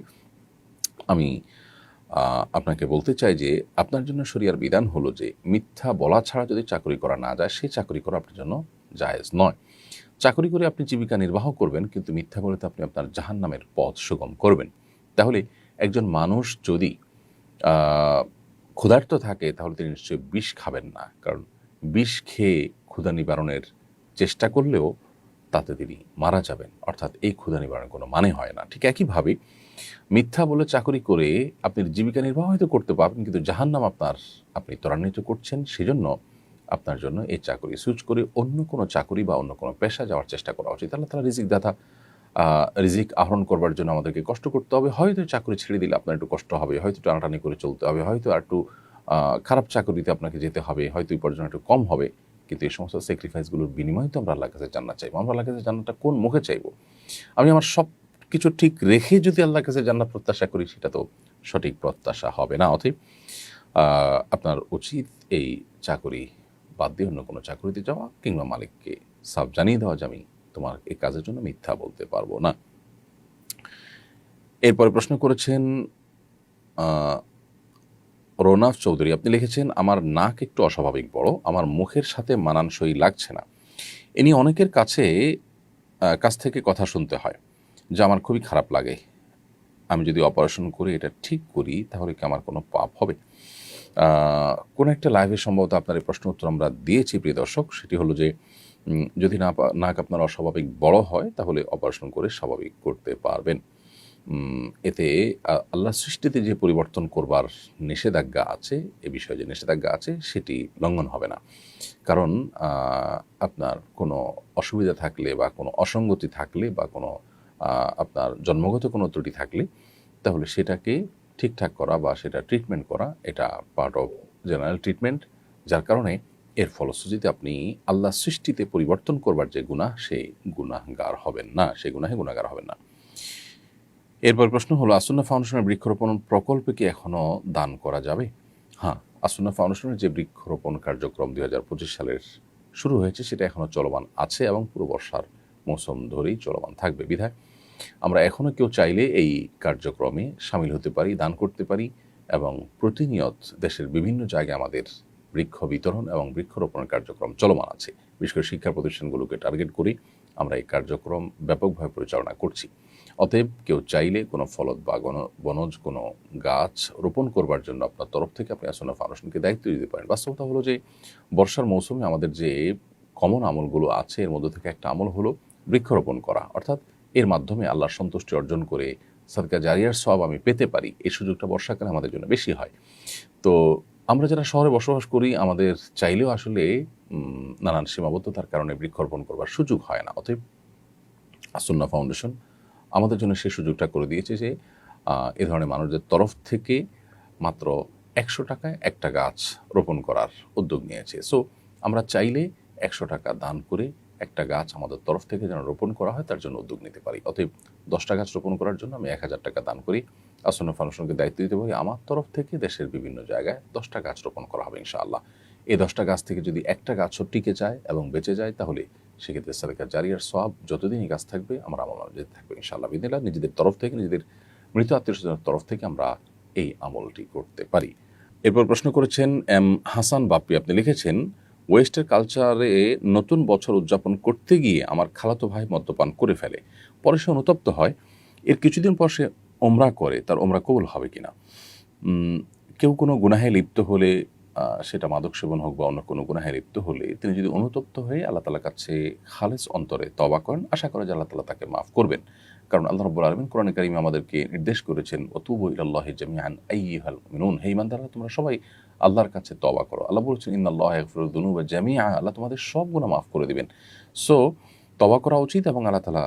আমি আপনাকে বলতে চাই যে আপনার জন্য শরিয়ার বিধান হলো যে মিথ্যা বলা ছাড়া যদি চাকরি করা না যায়, সেই চাকরি করা আপনার জন্য জায়েজ নয়। চাকরি করে আপনি জীবিকা নির্বাহ করবেন, কিন্তু মিথ্যা বলে তো আপনি আপনার জাহান্নামের পথ সুগম করবেন। তাহলে একজন মানুষ যদি ক্ষুধার্ত থাকে, তাহলে তিনি নিশ্চয়ই বিষ খাবেন না, কারণ বিষ খেয়ে ক্ষুধা নিবারণের চেষ্টা করলেও তাতে তিনি মারা যাবেন। অর্থাৎ এই ক্ষুধা নিবারণের কোনো মানে হয় না। ঠিক একইভাবে মিথ্যা বলে চাকরি করে আপনি জীবিকা নির্বাহ হয়তো করতে পারবেন, কিন্তু জাহান্নাম আপনি ত্বরান্বিত করছেন। সেজন্য আপনার জন্য এই চাকরি সুইচ করে অন্য কোনো চাকরি বা অন্য কোনো পেশা যাওয়ার চেষ্টা করা উচিত। আল্লাহ তাআলা রিজিক দাতা, রিজিক আহরণ করবার জন্য আমাদেরকে কষ্ট করতে হবে। হয়তো চাকরি ছেড়ে দিলে আপনার একটু কষ্ট হবে, হয়তো টানাটানি করে চলতে হবে, হয়তো আর একটু খারাপ চাকরিতে আপনাকে যেতে হবে, হয়তো উপার্জন একটু কম হবে, কিন্তু এই সমস্ত স্যাক্রিফাইসগুলোর বিনিময়ে তো আমরা আল্লাহর কাছে জান্নাত চাইবো। আমরা আল্লাহর কাছে জান্নাতটা কোন মুখে চাইবো? আমি আমার সব কিছু ঠিক রেখে যদি আল্লাহর কাছে জান্নাত প্রত্যাশা করি, সেটা তো সঠিক প্রত্যাশা হবে না। অতএব আপনার উচিত এই চাকরি বাদ দিয়ে অন্য কোনো চাকরিতে যাওয়া, কিংবা মালিককে সাফ জানিয়ে দেওয়া যে আমি তোমার এই কাজের জন্য মিথ্যা বলতে পারবো না। এরপরে প্রশ্ন করেছেন রোনাফ চৌধুরী, আপনি লিখেছেন, আমার নাক একটু অস্বাভাবিক বড়, আমার মুখের সাথে মানানসই লাগছে না। এ নিয়ে অনেকের কাছ থেকে কথা শুনতে হয়, যা আমার খুবই খারাপ লাগে। আমি যদি অপারেশন করে এটা ঠিক করি, তাহলে কি আমার কোনো পাপ হবে? কোনো একটা লাইভে সম্ভবত আপনার এই প্রশ্ন উত্তর আমরা দিয়েছি প্রিয় দর্শক। সেটি হলো যে যদি নাক আপনার অস্বাভাবিক বড় হয়, তাহলে অপারেশন করে স্বাভাবিক করতে পারবেন। এতে আল্লাহ সৃষ্টিতে যে পরিবর্তন করবার নিষেধাজ্ঞা আছে, এ বিষয়ে যে নিষেধাজ্ঞা আছে, সেটি লঙ্ঘন হবে না। কারণ আপনার কোনো অসুবিধা থাকলে বা কোনো অসঙ্গতি থাকলে বা কোনো আপনার জন্মগত কোনো ত্রুটি থাকলে, তাহলে সেটাকে ঠিকঠাক করা বা সেটা ট্রিটমেন্ট করা, এটা পার্ট অফ জেনারেল ট্রিটমেন্ট, যার কারণে এর ফলশ্রুতিতে আপনি আল্লাহ সৃষ্টিতে পরিবর্তন করবার যে গুনাহ, সেই গুনাহগার হবেন না, সেই গুনাহে গুনাহগার হবেন না। এরপর প্রশ্ন হলো, আসুন্নাহ ফাউন্ডেশনের বৃক্ষরোপণ প্রকল্পে কি এখনও দান করা যাবে? হ্যাঁ, আসুন্নাহ ফাউন্ডেশনের যে বৃক্ষরোপণ কার্যক্রম 2025 সালের শুরু হয়েছে, সেটা এখনও চলমান আছে এবং পুরো বর্ষার মৌসুম ধরেই চলমান থাকবে। বিধায় আমরা এখনও কেউ চাইলে এই কার্যক্রমে সামিল হতে পারি, দান করতে পারি, এবং প্রতিনিয়ত দেশের বিভিন্ন জায়গায় আমাদের বৃক্ষ বিতরণ এবং বৃক্ষরোপণের কার্যক্রম চলমান আছে। বিশেষ করে শিক্ষা প্রতিষ্ঠানগুলোকে টার্গেট করে আমরা এই কার্যক্রম ব্যাপকভাবে পরিচালনা করছি। অতএব কেউ চাইলে কোনো ফলদ বা বনজ কোনো গাছ রোপণ করবার জন্য আপনার তরফ থেকে আপনি আসুন্নাহ ফাউন্ডেশনকে দায়িত্ব দিতে পারেন। বাস্তবতা হলো যে বর্ষার মৌসুমে আমাদের যে কমন আমলগুলো আছে, এর মধ্যে থেকে একটা আমল হলো বৃক্ষরোপণ করা, অর্থাৎ এর মাধ্যমে আল্লাহর সন্তুষ্টি অর্জন করে সাদকা জারিয়ার সওয়াব আমি পেতে পারি। এই সুযোগটা বর্ষাকালে আমাদের জন্য বেশি হয়। তো আমরা যারা শহরে বসবাস করি, আমাদের চাইলেও আসলে নানান সীমাবদ্ধতার কারণে বৃক্ষরোপণ করবার সুযোগ হয় না। অতএব আসুন্নাহ ফাউন্ডেশন আমাদের জন্য সেই সুযোগটা করে দিয়েছে যে এ ধরনের মানুষদের তরফ থেকে মাত্র 100 টাকায় একটা গাছ রোপণ করার উদ্যোগ নিয়েছে। সো আমরা চাইলে 100 টাকা দান করে একটা গাছ আমাদের তরফ থেকে যেন রোপণ করা হয়, তার জন্য উদ্যোগ নিতে পারি। অতএব 10টা গাছ রোপণ করার জন্য আমি 1000 টাকা দান করি, আসুন্নাহ ফাউন্ডেশনকে দায়িত্ব দিতে পারি, আমার তরফ থেকে দেশের বিভিন্ন জায়গায় 10টা গাছ রোপণ করা হবে ইনশাআল্লাহ। এই 10টা গাছ থেকে যদি একটা গাছও টিকে যায় এবং বেঁচে যায়, তাহলে সেক্ষেত্রে সাদকা জারিয়ার সওয়াব যতদিনই গাছ থাকবে আমার আমল যেতে থাকবে ইনশাআল্লাহ। বিদিনিল্লাহ নিজেদের তরফ থেকে, নিজেদের মৃত আত্মীয়স্বজনের তরফ থেকে আমরা এই আমলটি করতে পারি। এরপর প্রশ্ন করেছেন এম হাসান বাপ্পি, আপনি লিখেছেন, ওয়েস্টের কালচারে নতুন বছর উদযাপন করতে গিয়ে আমার খালাতো ভাই মদ্যপান করে ফেলে, পরে সে অনুতপ্ত হয়, এর কিছুদিন পর সে ওমরা করে, তার ওমরা কবুল হবে কিনা? কেউ কোনো গুনাহে লিপ্ত হলে, সেটা মাদক সেবন হোক বা অন্য কোনো গুনাহে লিপ্ত হলে, তিনি যদি অনুতপ্ত হয়ে আল্লাহ তাআলার কাছে খালেস অন্তরে তওবা করেন, আশা করে যে আল্লাহ তাআলা তাকে মাফ করবেন। কারণ আল্লাহ রাব্বুল আলামিন কোরআনে কারিমে আমাদেরকে নির্দেশ করেছেন, ওয়াতুবু ইলাল্লাহি জামিআন আইয়ুহাল মুমিনুন, হে ঈমানদাররা তোমরা সবাই আল্লাহর কাছে তওবা করো। আল্লাহ বলেছেন, ইন্নাল্লাহা ইয়াগফিরুয যুনুবা জামিআ, আল্লাহ তোমাদের সব গুনাহ মাফ করে দিবেন। সো তওবা করা উচিত এবং আল্লাহ তাআলা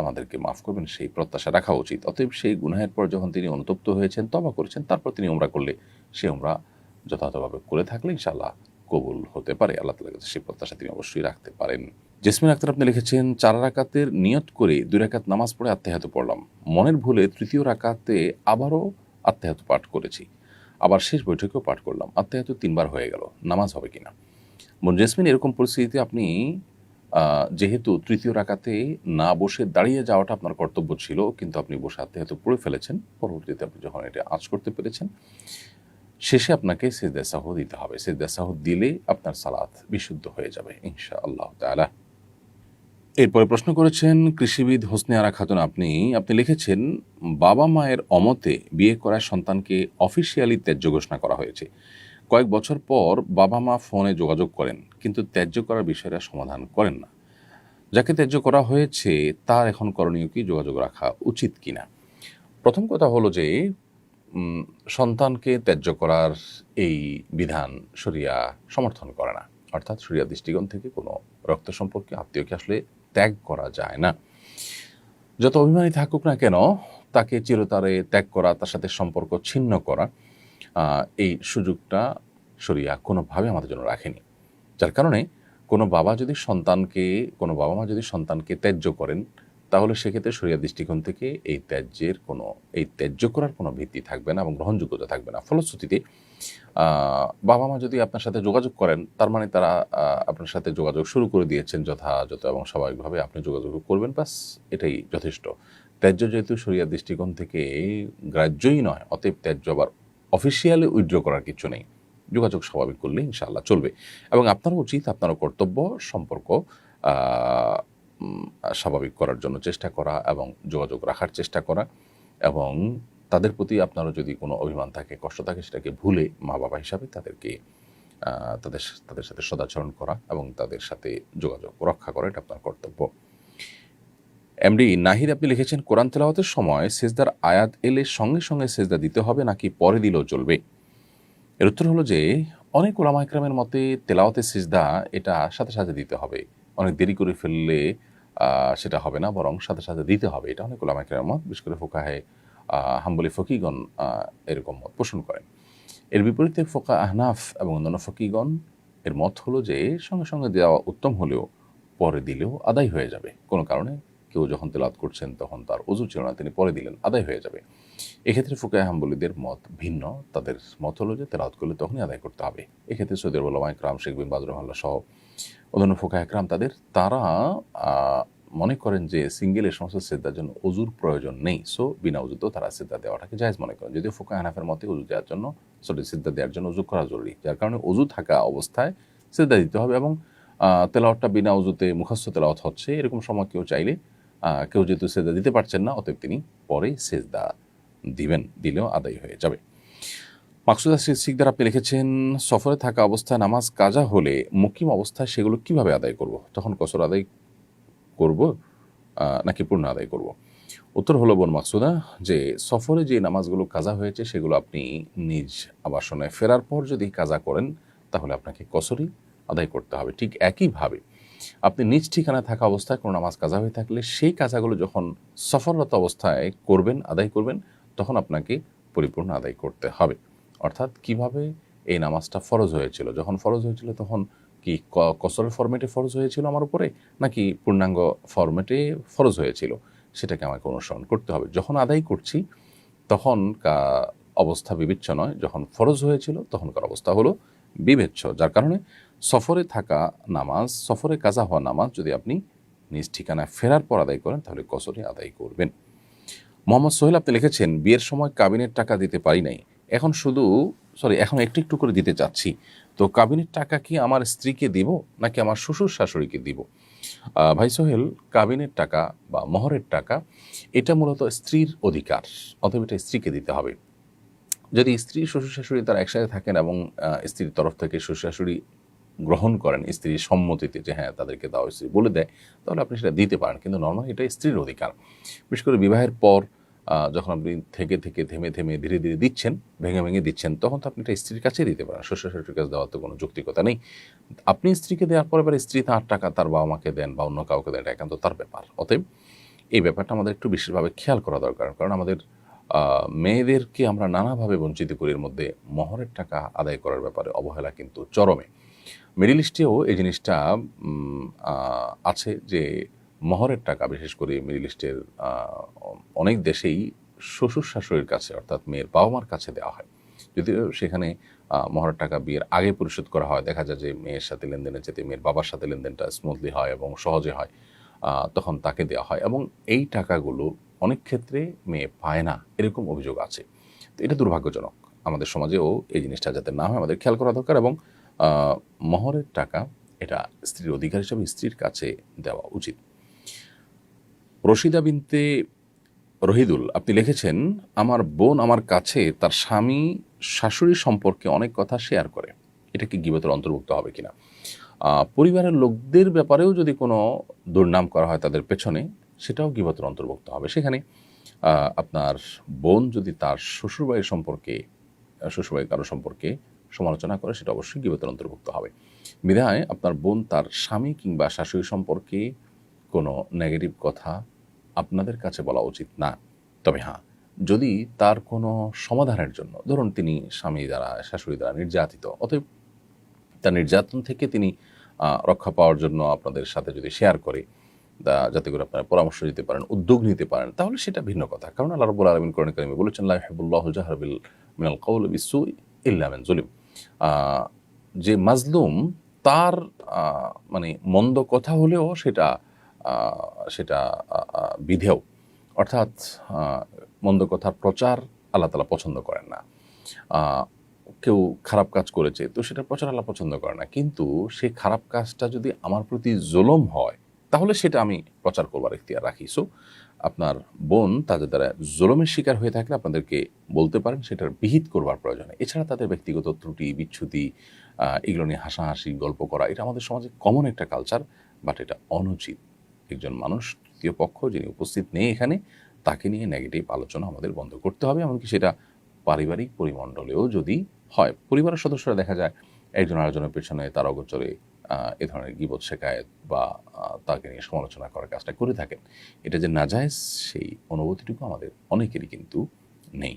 আমাদেরকে মাফ করবেন সেই প্রত্যাশা রাখা উচিত। অতএব সেই গুনাহের পর যখন তিনি অনুতপ্ত হয়েছেন, তওবা করেছেন, তারপর তিনি উমরা করলে, সে উমরা যথাযথভাবে করে থাকলে ইনশাআল্লাহ কবুল হতে পারে। আল্লাহ তাআলার কাছে সেই প্রত্যাশা তিনি অবশ্যই রাখতে পারেন। জেসমিন আক্তার, আপনি লিখেছেন, 4 রাকাতের নিয়ত করে 2 রাকাত নামাজ পড়ে আত্তাহিয়াতু পড়লাম, মনের ভুলে 3য় রাকাতে আবারও আত্তাহিয়াতু পাঠ করেছি, আবার শেষ বৈঠকেও পাঠ করলাম, আত্তাহিয়াতু 3 বার হয়ে গেল, নামাজ হবে কিনা? বোন জেসমিন, এরকম পরিস্থিতিতে আপনি যেহেতু 3য় রাকাতে না বসে দাঁড়িয়ে যাওয়াটা আপনার কর্তব্য ছিল, কিন্তু আপনি বসে আত্তাহিয়াতু পড়ে ফেলেছেন, পরবর্তীতে আপনি যখন এটা আঁচ করতে পেরেছেন, শেষে আপনাকে সিজদা সাহু দিতে হবে। সিজদা সাহু দিলে আপনার সালাত বিশুদ্ধ হয়ে যাবে ইনশাআল্লাহ তাআলা। এরপরে প্রশ্ন করেছেন কৃষিবিদ হোসনে আরা খাতুন, আপনি লিখেছেন, বাবা মায়ের অমতে বিয়ে করা সন্তানকে অফিসিয়ালি ত্যায্য ঘোষণা করা হয়েছে। কয়েক বছর পর বাবা মা ফোনে যোগাযোগ করেন, কিন্তু ত্যায্য করার বিষয়টা সমাধান করেন না। যাকে ত্যায্য করা হয়েছে তার এখন করণীয় কি, যোগাযোগ রাখা উচিত কিনা? প্রথম কথা হলো যে সন্তানকে ত্যায্য করার এই বিধান শরিয়া সমর্থন করে না, অর্থাৎ শরিয়া দৃষ্টিকোণ থেকে কোনো রক্ত সম্পর্কে আত্মীয়কে আসলে ত্যাগ করা যায় না। যত অভিমানী থাকুক না কেন, তাকে চিরতরে ত্যাগ করা, তার সাথে সম্পর্ক ছিন্ন করা, এই সুযোগটা শরিয়া কোনোভাবে আমাদের জন্য রাখেনি। যার কারণে কোনো বাবা মা যদি সন্তানকে ত্যায্য করেন, তাহলে সেক্ষেত্রে শরিয়া দৃষ্টিকোণ থেকে এই ত্যায্য করার কোনো ভিত্তি থাকবে না এবং গ্রহণযোগ্যতা থাকবে না। ফলশ্রুতিতে বাবা মা যদি আপনার সাথে যোগাযোগ করেন, তার মানে তারা আপনার সাথে যোগাযোগ শুরু করে দিয়েছেন যথাযথ এবং স্বাভাবিকভাবে আপনি যোগাযোগ করবেন, বাস এটাই যথেষ্ট। ত্যায্য যেহেতু শরিয়া দৃষ্টিকোণ থেকে গ্রাহ্যই নয়, অতএব ত্যায্য আবার অফিসিয়ালি উইথড্র করার কিছু নেই, যোগাযোগ স্বাভাবিক করলে ইনশাআল্লাহ চলবে। এবং আপনারও উচিত, আপনারও কর্তব্য সম্পর্ক স্বাভাবিক করার জন্য চেষ্টা করা এবং যোগাযোগ রাখার চেষ্টা করা, এবং তাদের প্রতি আপনারও যদি কোনো অভিমান থাকে, কষ্ট থাকে, সেটাকে ভুলে মা বাবা হিসাবে তাদেরকে তাদের সাথে সদাচরণ করা এবং তাদের সাথে যোগাযোগ রক্ষা করা, এটা আপনার কর্তব্য। এমডি নাহিদ, আপনি লিখেছেন, কোরআন তেলাওয়াতের সময় সিজদার আয়াত এলে সঙ্গে সঙ্গে সিজদা দিতে হবে নাকি পরে দিলেও চলবে? এর উত্তর হলো যে অনেক উলামা ইকরামের মতে তেলাওয়াতের সিজদা এটা সাথে সাথে দিতে হবে, অনেক দেরি করে ফেললে সেটা হবে না, বরং সাথে সাথে দিতে হবে। এটা অনেক উলামা ইকরামের মত, বিশেষ করে ফুকাহে হাম্বলি ফকিগণ এরকম মত পোষণ করেন। এর বিপরীতে ফোকা আহনাফ এবং অন্যান্য ফকিগণ এর মত হলো যে সঙ্গে সঙ্গে দেওয়া উত্তম হলেও পরে দিলেও আদায় হয়ে যাবে। কোনো কারণে কেউ যখন তেলাওয়াত করছেন তখন তার ওযু ছিল না, তিনি পরে দিলেন, আদায় হয়ে যাবে। এক্ষেত্রে ফুকাহে হাম্বলীদের মত ভিন্ন। তাদের মত হলো যে তেলাওয়াত করলে তখনই আদায় করতে হবে। এক্ষেত্রে সৌদি আরব উলামা ইকরাম, শেখ বিন বাজ রাহিমাহুল্লাহ সহ অন্যান্য ফুকাহে ইকরাম তারা মনে করেন যে সিঙ্গেল এই সমস্ত সিজদার জন্য ওযুর প্রয়োজন নেই, সো বিনা ওযুতেও তারা সিজদা দেওয়াটাকে জায়েজ মনে করেন। যদিও ফুকাহে হানাফের মতে ওযু দেওয়ার জন্য সিজদা দেওয়ার জন্য ওযু করা জরুরি, যার কারণে ওযু থাকা অবস্থায় সিজদা দিতে হবে। এবং তেলাওয়াতটা বিনা ওযুতে মুখস্থ তেলাওয়াত হচ্ছে, এরকম সময় কেউ চাইলে কেউ যেহেতু সিজদা দিতে পারছেন না, অতএব তিনি পরে সিজদা দিবেন, দিলেও আদায় হয়ে যাবে। মাকসুদা সিকদার আপনি লিখেছেন, সফরে থাকা অবস্থায় নামাজ কাজা হলে মুকিম অবস্থায় সেগুলো কিভাবে আদায় করব? তখন কসর আদায় করব নাকি পূর্ণ আদায় করব? উত্তর হলো বোন মাকসুদা যে সফরে যে নামাজগুলো কাজা হয়েছে সেগুলো আপনি নিজ আবাসনে ফেরার পর যদি কাজা করেন তাহলে আপনাকে কসরই আদায় করতে হবে। ঠিক একইভাবে আপনি নিজ ঠিকানায় থাকা অবস্থায় কোনো নামাজ কাজা হয়ে থাকলে সেই কাজাগুলো যখন সফররত অবস্থায় করবেন, আদায় করবেন, তখন আপনাকে পরিপূর্ণ আদায় করতে হবে। অর্থাৎ কিভাবে এই নামাজটা ফরজ হয়েছিল, যখন ফরজ হয়েছিল তখন কি কসরের ফরম্যাটে ফরজ হয়েছিল আমার উপরে, নাকি পূর্ণাঙ্গ ফরম্যাটে ফরজ হয়েছিল, সেটাকে আমাকে অনুসরণ করতে হবে। যখন আদায় করছি তখন অবস্থা বিবেচ্য নয়, যখন ফরজ হয়েছিল তখনকার অবস্থা হলো বিবেচ্য। যার কারণে সফরে থাকা নামাজ, সফরে কাজা হওয়া নামাজ যদি আপনি নিজ ঠিকানায় ফেরার পর আদায় করেন তাহলে কসরে আদায় করবেন। মোহাম্মদ সোহেল আপনি লিখেছেন, বিয়ের সময় কাবিনের টাকা দিতে পারি নাই, এখন এখন একটু একটু করে দিতে চাচ্ছি, তো কাবিনের টাকা কি আমার স্ত্রীকে দিব নাকি আমার শ্বশুর শাশুড়িকে দিব? ভাই সোহেল, কাবিনের টাকা বা মহরের টাকা এটা মূলত স্ত্রীর অধিকার, অতএব এটা স্ত্রীকে দিতে হবে। যদি স্ত্রী শ্বশুর শাশুড়ি তারা একসাথে থাকেন এবং স্ত্রীর তরফ থেকে শ্বশুর শাশুড়ি গ্রহণ করেন স্ত্রীর সম্মতিতে যে হ্যাঁ তাদেরকে দাও, স্ত্রী বলে দেয়, তাহলে আপনি সেটা দিতে পারেন। কিন্তু নর্মালি এটা স্ত্রীর অধিকার। বিশেষ করে বিবাহের পর যখন আপনি থেকে থেকে থেমে থেমে ধীরে ধীরে দিচ্ছেন, ভেঙে ভেঙে দিচ্ছেন, তখন তো আপনি এটা স্ত্রীর কাছেই দিতে পারেন, শ্বশুর শাশুড়ির কাছে দেওয়ার তো কোনো যৌক্তিকতা নেই। আপনি স্ত্রীকে দেওয়ার পরে এবার স্ত্রী তার টাকা তার বাবা মাকে দেন বা অন্য কাউকে দেন, এটা একান্ত তার ব্যাপার। অতএব এই ব্যাপারটা আমাদের একটু বিশেষভাবে খেয়াল করা দরকার, কারণ আমাদের মেয়েদেরকে আমরা নানাভাবে বঞ্চিত করি। এর মধ্যে মহরের টাকা আদায় করার ব্যাপারে অবহেলা কিন্তু চরমে। মিডল ইস্টেও এই জিনিসটা আছে যে মহরের টাকা, বিশেষ করে মিডল ইস্টের অনেক দেশেই শ্বশুর শাশুড়ির কাছে অর্থাৎ মেয়ের বাবা মার কাছে দেওয়া হয়। যদিও সেখানে মহরের টাকা বিয়ের আগে পরিশোধ করা হয়, দেখা যায় যে মেয়ের সাথে লেনদেনের চেয়ে মেয়ের বাবার সাথে লেনদেনটা স্মুথলি হয় এবং সহজে হয়, তখন তাকে দেওয়া হয় এবং এই টাকাগুলো অনেক ক্ষেত্রে মেয়ে পায় না, এরকম অভিযোগ আছে। তো এটা দুর্ভাগ্যজনক। আমাদের সমাজেও এই জিনিসটা যাতে না হয় আমাদের খেয়াল করা দরকার এবং মহরের টাকা এটা স্ত্রীর অধিকার হিসাবে স্ত্রীর কাছে দেওয়া উচিত। রশিদা বিনতে রহিদুল আপনি লিখেছেন, আমার বোন আমার কাছে তার স্বামী শাশুড়ি সম্পর্কে অনেক কথা শেয়ার করে, এটা কি গীবতের অন্তর্ভুক্ত হবে কিনা? পরিবারের লোকদের ব্যাপারেও যদি কোনো দুর্নাম করা হয় তাদের পেছনে, সেটাও গীবতের অন্তর্ভুক্ত হবে। সেখানে আপনার বোন যদি তার শ্বশুরবাড়ির সম্পর্কে, শ্বশুরবাড়ি কারো সম্পর্কে সমালোচনা করে, সেটা অবশ্যই গীবতের অন্তর্ভুক্ত হবে। বিধায় আপনার বোন তার স্বামী কিংবা শাশুড়ি সম্পর্কে কোনো নেগেটিভ কথা আপনাদের কাছে বলা উচিত না। তবে হ্যাঁ, যদি তার কোনো সমাধানের জন্য, ধরুন তিনি স্বামী দ্বারা শাশুড়ি দ্বারা নির্যাতিত, অতএব তার নির্যাতন থেকে তিনি রক্ষা পাওয়ার জন্য আপনাদের সাথে যদি শেয়ার করে, যাতে করে আপনারা পরামর্শ দিতে পারেন, উদ্যোগ নিতে পারেন, তাহলে সেটা ভিন্ন কথা। কারণ আল্লাহ রাব্বুল আলামিন কোরআনে কারিমে বলেছেন, লা ইউহিব্বুল্লাহুল জাহরা মিনাল কওলি বিসসুই ইল্লা মান যুলিম। যে মাজলুম তার মানে মন্দ কথা হলেও সেটা বিধেয়, অর্থাৎ মন্দ কথার প্রচার আল্লাহ তাআলা পছন্দ করেন না। কেউ খারাপ কাজ করেছে তো সেটা প্রচার আল্লাহ পছন্দ করে না, কিন্তু সেই খারাপ কাজটা যদি আমার প্রতি জুলুম হয় তাহলে সেটা আমি প্রচার করবার ইখতিয়ার রাখি। সো আপনার বোন তাদের দ্বারা জুলুমের শিকার হয়ে থাকলে আপনাদেরকে বলতে পারেন, সেটার বিহিত করবার প্রয়োজন। এছাড়া তাদের ব্যক্তিগত ত্রুটি বিচ্ছুতি এগুলো নিয়ে হাসাহাসি গল্প করা, এটা আমাদের সমাজে কমন একটা কালচার, বাট এটা অনুচিত। একজন মানুষ, তৃতীয় পক্ষ যিনি উপস্থিত নেই এখানে, তাকে নিয়ে নেগেটিভ আলোচনা আমাদের বন্ধ করতে হবে। এমনকি সেটা পারিবারিক পরিমণ্ডলেও যদি হয়, পরিবারের সদস্যরা দেখা যায় একজন আরেকজনের পেছনে তার অগোচরে এ ধরনের গীবত শেখায়েত বা তাকে নিয়ে সমালোচনা করার কাজটা করে থাকেন। এটা যে নাজায়েজ সেই অনুভূতিটুকু আমাদের অনেকেরই কিন্তু নেই।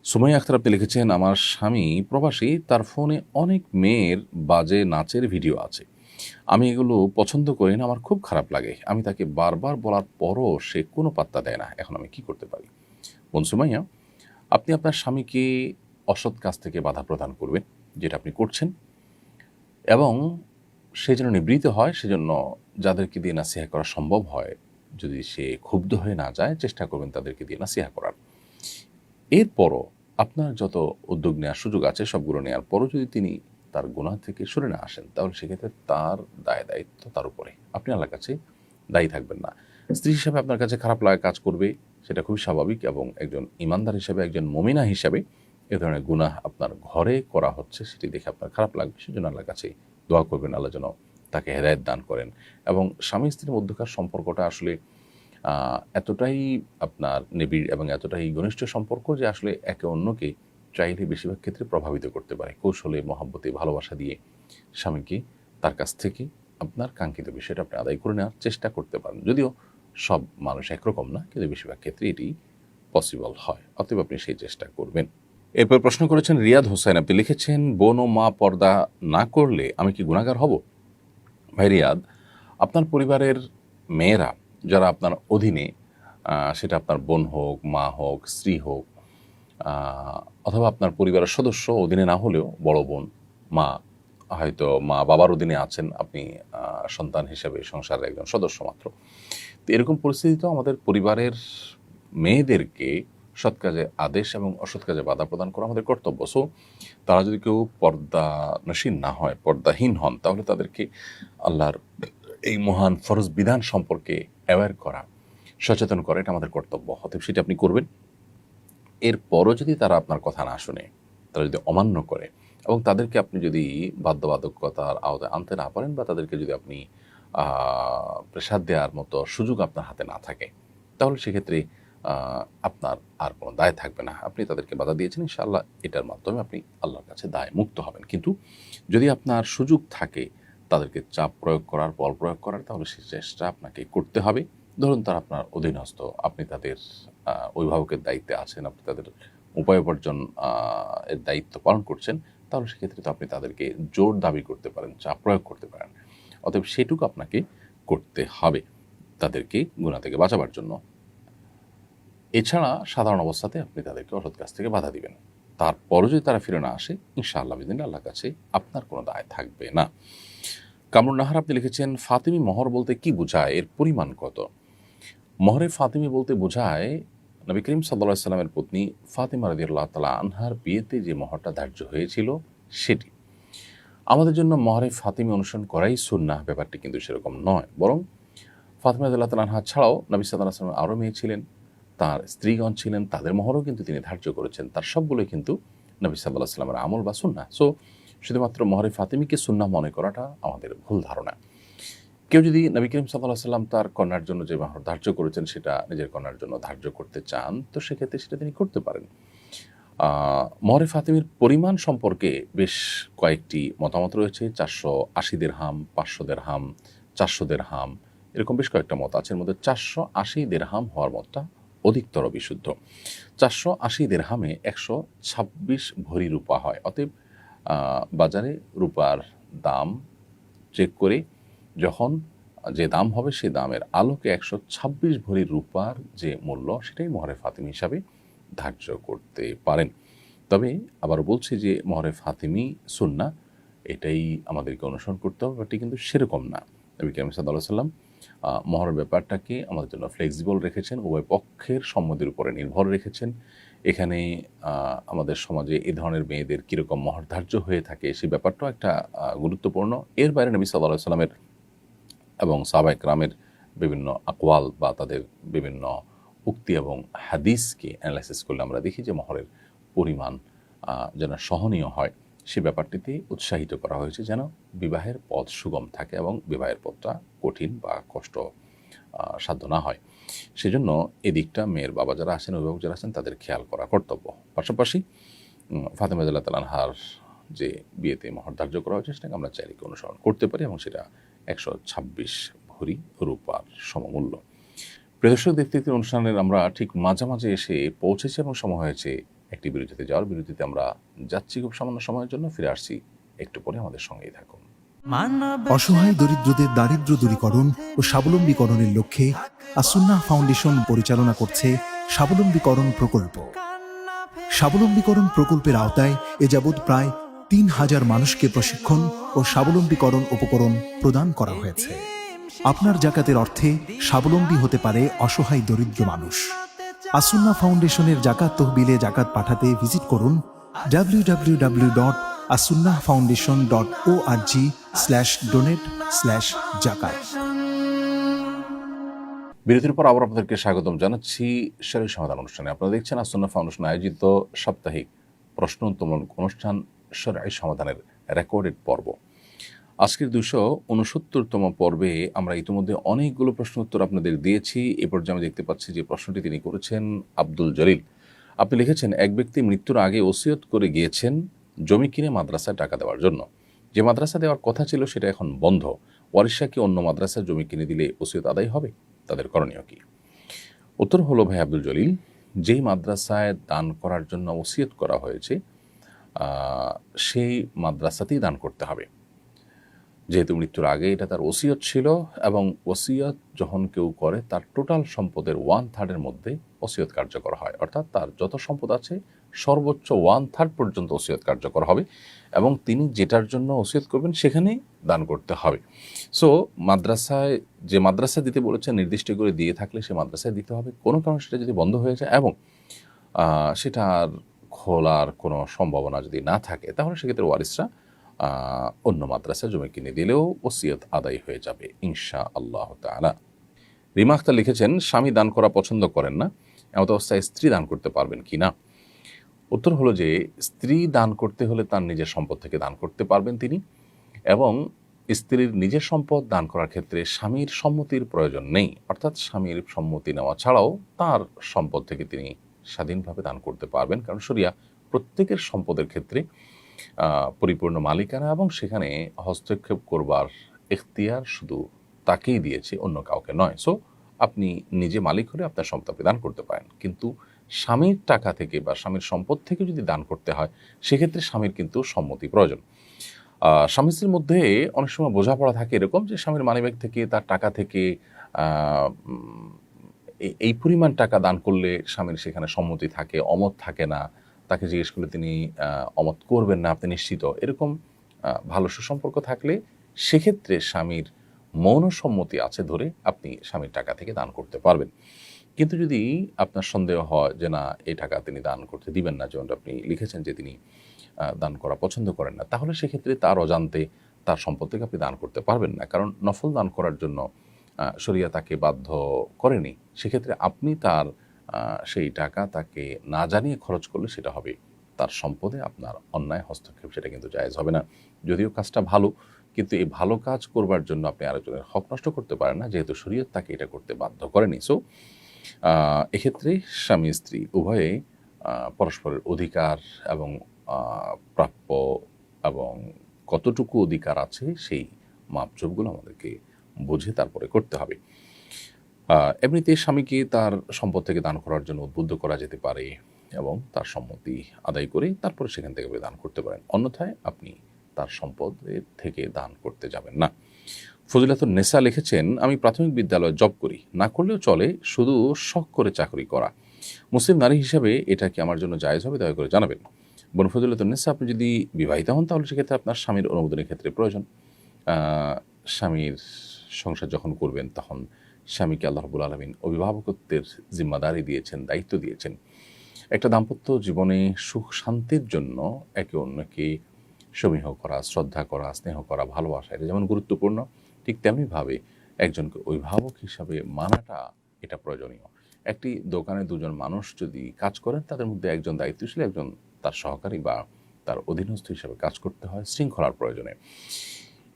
সুমাইয়া আখতার আপনি লিখেছেন, আমার স্বামী প্রবাসী, তার ফোনে অনেক মেয়ের বাজে নাচের ভিডিও আছে। আমি এগুলো পছন্দ করি না, আমার খুব খারাপ লাগে। আমি তাকে বারবার বলার পরও সে কোনো পাত্তা দেয় না। এখন আমি কি করতে পারি? বোন সুমাইয়া, আপনি আপনার স্বামীকে অসৎ কাজ থেকে বাধা প্রদান করবেন, যেটা আপনি করছেন, এবং সে যেন নিবৃত্ত হয়, সেজন্য যাদেরকে দিয়ে নাসিহা করা সম্ভব হয়, যদি সে ক্ষুব্ধ হয়ে না যায়, চেষ্টা করবেন তাদেরকে দিয়ে নাসিহা করার। এরপরও আপনার যত উদ্যোগ নেওয়ার সুযোগ আছে সবগুলো নেওয়ার পরও যদি তিনি তার গুনাহ থেকে সরে না আসেন, তাহলে সেক্ষেত্রে তার দায় দায়িত্ব তার উপরে, আপনি আল্লাহর কাছে দায়ী থাকবেন না। স্ত্রী হিসাবে আপনার কাছে খারাপ লাগা কাজ করবে, সেটা খুবই স্বাভাবিক, এবং একজন ইমানদার হিসাবে, একজন মুমিনা হিসাবে এ ধরনের গুনাহ আপনার ঘরে করা হচ্ছে সেটি দেখে আপনার খারাপ লাগবে। সেজন্য আল্লাহর কাছে দোয়া করবেন, আল্লাহ যেন তাকে হেদায়েত দান করেন। এবং স্বামী স্ত্রীর মধ্যকার সম্পর্কটা আসলে এতটাই আপনার নিবিড় এবং এতটাই ঘনিষ্ঠ সম্পর্ক যে আসলে একে অন্যকে চাইলে বেশিরভাগ ক্ষেত্রে প্রভাবিত করতে পারে। কৌশলে, মহাব্বতে, ভালোবাসা দিয়ে স্বামীকে তার কাছ থেকে আপনার কাঙ্ক্ষিত বিষয়টা আপনি আদায় করে নেওয়ার চেষ্টা করতে পারেন। যদিও সব মানুষ একরকম না, কিন্তু বেশিরভাগ ক্ষেত্রে এটি পসিবল হয়। অতএব আপনি সেই চেষ্টা করবেন। এরপর প্রশ্ন করেছেন রিয়াদ হোসেন, আপনি লিখেছেন, বোন ও মা পর্দা না করলে আমি কি গুনাহগার হব? ভাই রিয়াদ, আপনার পরিবারের মেয়েরা যারা আপনার অধীনে, সেটা আপনার বোন হোক, মা হোক, স্ত্রী হোক, অথবা আপনার পরিবারের সদস্য অধীনে না হলেও বড় বোন, মা, হয়তো মা বাবার অধীনে আছেন, আপনি সন্তান হিসেবে সংসারের একজন সদস্য মাত্র। তো এরকম পরিস্থিতিতেও আমাদের পরিবারের মেয়েদেরকে সৎ কাজে আদেশ এবং অসৎ কাজে বাধা প্রদান করা আমাদের কর্তব্য। সো তারা যদি কেউ পর্দানশীল না হয়, পর্দাহীন হন, তাহলে তাদেরকে আল্লাহর এই মহান ফরজ বিধান সম্পর্কে অ্যাওয়্যার করা, সচেতন করা, এটা আমাদের কর্তব্য। অতএব সেটা আপনি করবেন। এরপরও যদি তারা আপনার কথা না শুনে, তারা যদি অমান্য করে, এবং তাদেরকে আপনি যদি বাধ্যবাধকতার আওতায় আনতে না পারেন, বা তাদেরকে যদি আপনি প্রেসার দেওয়ার মতো সুযোগ আপনার হাতে না থাকে, তাহলে সেক্ষেত্রে আপনার আর কোনো দায় থাকবে না। আপনি তাদেরকে বাধা দিয়েছেন, ইনশাআল্লাহ এটার মাধ্যমে আপনি আল্লাহর কাছে দায় মুক্ত হবেন। কিন্তু যদি আপনার সুযোগ থাকে তাদেরকে চাপ প্রয়োগ করার, বল প্রয়োগ করার, তাহলে সেই চেষ্টা আপনাকে করতে হবে। ধরুন তারা আপনার অধীনস্থ, আপনি তাদের অভিভাবকের দায়িত্বে আছেন, আপনি তাদের উপায় উপার্জন এর দায়িত্ব পালন করছেন, তাহলে সেক্ষেত্রে তো আপনি তাদেরকে জোর দাবি করতে পারেন, চাপ প্রয়োগ করতে পারেন। অতএব সেটুকু আপনাকে করতে হবে তাদেরকে গুনাহ থেকে বাঁচাবার জন্য। এছাড়া সাধারণ অবস্থাতে আপনি তাদেরকে অসৎ কাজ থেকে বাধা দিবেন। তারপরও যদি তারা ফিরে না আসে, ইনশাআল্লাহ বিদিন আল্লাহর কাছে আপনার কোনো দায় থাকবে না। কামরুন নাহার আপনি লিখেছেন, ফাতিমি মহর বলতে কি বোঝায়, এর পরিমাণ কত? মহরে ফাতিমি বলতে বোঝায় নবী করিম সাল্লাল্লাহু আলাইহি সাল্লামের পত্নী ফাতিমা রাদিয়াল্লাহু তাআলা আনহার বিয়েতে যে মহরটা ধার্য হয়েছিল সেটি। আমাদের জন্য মহরে ফাতিমি অনুসরণ করাই সুন্নাহ, ব্যাপারটি কিন্তু সেরকম নয়। বরং ফাতিমা রাদিয়াল্লাহু তাআলা আনহা ছাড়াও নবী সাল্লাল্লাহু আলাইহি সাল্লামের আরও মেয়ে ছিলেন, তার স্ত্রীগণ ছিলেন, তাদের মহরও কিন্তু তিনি ধার্য করেছেন। তার সবগুলোই কিন্তু নবী সাল্লাল্লাহু আলাইহি সাল্লামের আমল বা সুন্নাহ। সো শুধুমাত্র মহরে ফাতিমিকে সুন্নাহ মনে করাটা আমাদের ভুল ধারণা। কেউ যদি নবী করিম সাল্লাল্লাহু আলাইহি সাল্লাম তার কন্যার জন্য যে মহর ধার্য করেছেন সেটা নিজের কন্যার জন্য ধার্য করতে চান, তো সেক্ষেত্রে সেটা তিনি করতে পারেন। মহরে ফাতিমির পরিমাণ সম্পর্কে বেশ কয়েকটি মতামত রয়েছে। 480 দিরহাম, 500 দিরহাম, 400 দিরহাম, এরকম বেশ কয়েকটা মত আছে। এর মধ্যে 480 দিরহাম হওয়ার মতটা অধিকতর বিশুদ্ধ। 480 দিরহামে 126 ভরি রূপা হয়। অতএব বাজারে রূপার দাম চেক করে যখন যে দাম হবে সেই দামের আলোকে 126 ভরি রূপার যে মূল্য, সেটাই মহরে ফাতিমি হিসাবে ধার্য করতে পারেন। তবে আবারও বলছি যে মহরে ফাতিমি সুন্নাহ, এটাই আমাদেরকে অনুসরণ করতে হবে, এটি কিন্তু সেরকম না। নবী করিম সাল্লাল্লাহু আলাইহি ওয়াসাল্লাম মহরের ব্যাপারটাকে আমাদের জন্য ফ্লেক্সিবল রেখেছেন, উভয় পক্ষের সম্মতির উপরে নির্ভর রেখেছেন। এখানে আমাদের সমাজে এ ধরনের মেয়েদের কীরকম মহর ধার্য হয়ে থাকে সেই ব্যাপারটাও একটা গুরুত্বপূর্ণ। এর বাইরে নবী সাল্লাল্লাহু আলাইহি ওয়াসাল্লামের এবং সাহাবায়ে কেরামের বিভিন্ন আকওয়াল বা তাদের বিভিন্ন উক্তি এবং হাদিসকে অ্যানালাইসিস করলে আমরা দেখি যে মহরের পরিমাণ যেন সহনীয় হয়, সে ব্যাপারটিতে উৎসাহিত করা হয়েছে, যেন বিবাহের পথ সুগম থাকে এবং বিবাহের পথটা কঠিন বা কষ্ট সাধ্য না হয়। সেজন্য এদিকটা মেয়ের বাবা যারা আছেন, অভিভাবক যারা আছেন, তাদের খেয়াল করা কর্তব্য। পাশাপাশি ফাতিমা রাদিয়াল্লাহু তাআলা আনহার যে বিয়েতে মহর ধার্য করা হয়েছে সেটাকে আমরা চাইলে অনুসরণ করতে পারি, এবং সেটা 126 ভরি রূপার সমমূল্য। প্রিয় দর্শক, দেখতে দেখতে অনুষ্ঠানের আমরা ঠিক মাঝামাঝি এসে পৌঁছেছি এবং সময় হয়েছে একটি বিরতিতে যাওয়ার। বিরতিতে আমরা যাচ্ছি খুব সামান্য সময়ের জন্য, ফিরে আসছি একটু পরে, আমাদের সঙ্গেই থাকুন। অসহায় দরিদ্রদের দারিদ্র্য দূরীকরণ ও স্বাবলম্বীকরণের লক্ষ্যে আসুন্নাহ ফাউন্ডেশন পরিচালনা করছে স্বাবলম্বীকরণ প্রকল্প। স্বাবলম্বীকরণ প্রকল্পের আওতায় এ যাবৎ প্রায় ৩,০০০ মানুষকে প্রশিক্ষণ ও স্বাবলম্বীকরণ উপকরণ প্রদান করা হয়েছে। আপনার জাকাতের অর্থে স্বাবলম্বী হতে পারে অসহায় দরিদ্র মানুষ। আসুন্নাহ ফাউন্ডেশনের জাকাত তহবিলে জাকাত পাঠাতে ভিজিট করুন www.asunnahfoundation.org/donate/zakat। বিরতির পর আবার আপনাদেরকে স্বাগতম জানাচ্ছি শরীর সমাধান অনুষ্ঠানে। আপনারা দেখছেন আসুন্নাহ ফাউন্ডেশন আয়োজিত সাপ্তাহিক প্রশ্ন উত্তোলন অনুষ্ঠান শরীর সমাধানের রেকর্ডেড পর্ব। আজকের 269তম পর্বে আমরা ইতিমধ্যে অনেকগুলো প্রশ্ন উত্তর আপনাদের দিয়েছি। এ পর্যায়ে আমি দেখতে পাচ্ছি যে প্রশ্নটি তিনি করেছেন আব্দুল জলিল। আপনি লিখেছেন, এক ব্যক্তি মৃত্যুর আগে ওসিয়ত করে গিয়েছেন জমি কিনে মাদ্রাসায় টাকা দেওয়ার জন্য। যে মাদ্রাসা দেওয়ার কথা ছিল সেটা এখন বন্ধ। ওয়ারিশা কি অন্য মাদ্রাসায় জমি কিনে দিলে ওসিয়ত আদায় হবে? তাদের করণীয় কি? উত্তর হলো, ভাই আব্দুল জলিল, যেই মাদ্রাসায় দান করার জন্য ওসিয়ত করা হয়েছে সেই মাদ্রাসাতেই দান করতে হবে। যেহেতু মৃত্যুর আগে এটা তার ওসিয়ত ছিল, এবং ওসিয়ত যখন কেউ করে তার টোটাল সম্পদের 1/3 মধ্যে ওসিয়ত কার্যকর হয়। অর্থাৎ তার যত সম্পদ আছে সর্বোচ্চ 1/3 পর্যন্ত ওসিয়ত কার্যকর হবে, এবং তিনি যেটার জন্য ওসিয়ত করবেন সেখানেই দান করতে হবে। সো মাদ্রাসায়, যে মাদ্রাসা দিতে বলেছে নির্দিষ্ট করে দিয়ে থাকলে সে মাদ্রাসায় দিতে হবে। কোনো কারণে সেটা যদি বন্ধ হয়ে যায় এবং সেটার খোলার কোনো সম্ভাবনা যদি না থাকে, তাহলে সেক্ষেত্রে ওয়ারিসরা অন্য মাদ্রাসায় জমি কিনে দিলেও ওসিয়ত আদায় হয়ে যাবে ইনশা আল্লাহ তাআলা। রিমা আখতার লিখেছেন, স্বামী দান করা পছন্দ করেন না, এমন অবস্থায় স্ত্রী দান করতে পারবেন কি না? উত্তর হলো যে স্ত্রী দান করতে হলে তার নিজের সম্পদ থেকে দান করতে পারবেন তিনি, এবং স্ত্রীর নিজের সম্পদ দান করার ক্ষেত্রে স্বামীর সম্মতির প্রয়োজন নেই। অর্থাৎ স্বামীর সম্মতি নেওয়া ছাড়াও তার সম্পদ থেকে তিনি স্বাধীনভাবে দান করতে পারবেন, কারণ শরিয়া প্রত্যেকের সম্পদের ক্ষেত্রে পরিপূর্ণ মালিকানা এবং সেখানে হস্তক্ষেপ করবার এখতিয়ার শুধু তাকেই দিয়েছে, অন্য কাউকে নয়। সো আপনি নিজে মালিক হলে আপনার সম্পদ দান করতে পারেন, কিন্তু স্বামীর টাকা থেকে বা স্বামীর সম্পদ থেকে যদি দান করতে হয় সেক্ষেত্রে স্বামীর কিন্তু সম্মতি প্রয়োজন। স্বামী স্ত্রীর মধ্যে অনেক সময় বোঝাপড়া থাকে এরকম যে স্বামীর মানিব্যাগ থেকে, তার টাকা থেকে এই পরিমাণ টাকা দান করলে স্বামীর সেখানে সম্মতি থাকে, অমত থাকে না। তাকে জিজ্ঞেস করলে তিনি অমত করবেন না, আপনি নিশ্চিত? এরকম ভালো সুসম্পর্ক থাকলে সেক্ষেত্রে স্বামীর মৌন সম্মতি আছে ধরে আপনি স্বামীর টাকা থেকে দান করতে পারবেন। কিন্তু যদি আপনার সন্দেহ হয় যে না, এই টাকা তিনি দান করতে দিবেন না, যেমন আপনি লিখেছেন যে তিনি দান করা পছন্দ করেন না, তাহলে সেক্ষেত্রে তার অজান্তে তার সম্পদ থেকে আপনি দান করতে পারবেন না, কারণ নফল দান করার জন্য শরিয়া তাকে বাধ্য করেনি। সেক্ষেত্রে আপনি তার সেই টাকা তাকে না জানিয়ে খরচ করলে সেটা হবে তার সম্পদে আপনার অন্যায় হস্তক্ষেপ, সেটা কিন্তু জায়েজ হবে না। যদিও কাজটা ভালো, কিন্তু এই ভালো কাজ করবার জন্য আপনি আরেকজনের হক নষ্ট করতে পারেন না, যেহেতু শরীয়ত তাকে এটা করতে বাধ্য করেনি। সো এক্ষেত্রে স্বামী স্ত্রী উভয়ে পরস্পরের অধিকার এবং প্রাপ্য এবং কতটুকু অধিকার আছে সেই মাপজোপগুলো আমাদেরকে বুঝে তারপরে করতে হবে। এমনিতে স্বামীকে তার সম্পদ থেকে দান করার জন্য উদ্বুদ্ধ করা যেতে পারে এবং তার সম্মতি আদায় করে তারপরে সেখান থেকে দান করতে পারেন, অন্যথায় আপনি তার সম্পদের থেকে দান করতে যাবেন না। ফজিলাতুন নেসা লিখেছেন, আমি প্রাথমিক বিদ্যালয়ে জব করি, না করলেও চলে, শুধু শখ করে চাকরি করা। মুসলিম নারী হিসাবে এটা কি আমার জন্য জায়েজ হবে? দয়া করে জানাবেন। বোন ফজিলাতুন নেসা, আপনি যদি বিবাহিত হন তাহলে সেক্ষেত্রে আপনার স্বামীর অনুমোদনের ক্ষেত্রে প্রয়োজন। স্বামীর সংসার যখন করবেন তখন স্বামীকে আল্লাহ রাব্বুল আলামিন অভিভাবকত্বের জিম্মাদারি দিয়েছেন, দায়িত্ব দিয়েছেন। একটা দাম্পত্য জীবনে সুখ শান্তির জন্য একে অন্যকে সমীহ করা, শ্রদ্ধা করা, স্নেহ করা, ভালোবাসা, এটা যেমন গুরুত্বপূর্ণ, ঠিক তেমনিভাবে একজনকে অভিভাবক হিসাবে মানাটা এটা প্রয়োজনীয়। একটি দোকানে দুজন মানুষ যদি কাজ করেন, তাদের মধ্যে একজন দায়িত্বশীল, একজন তার সহকারী বা তার অধীনস্থ হিসাবে কাজ করতে হয় শৃঙ্খলার প্রয়োজনে।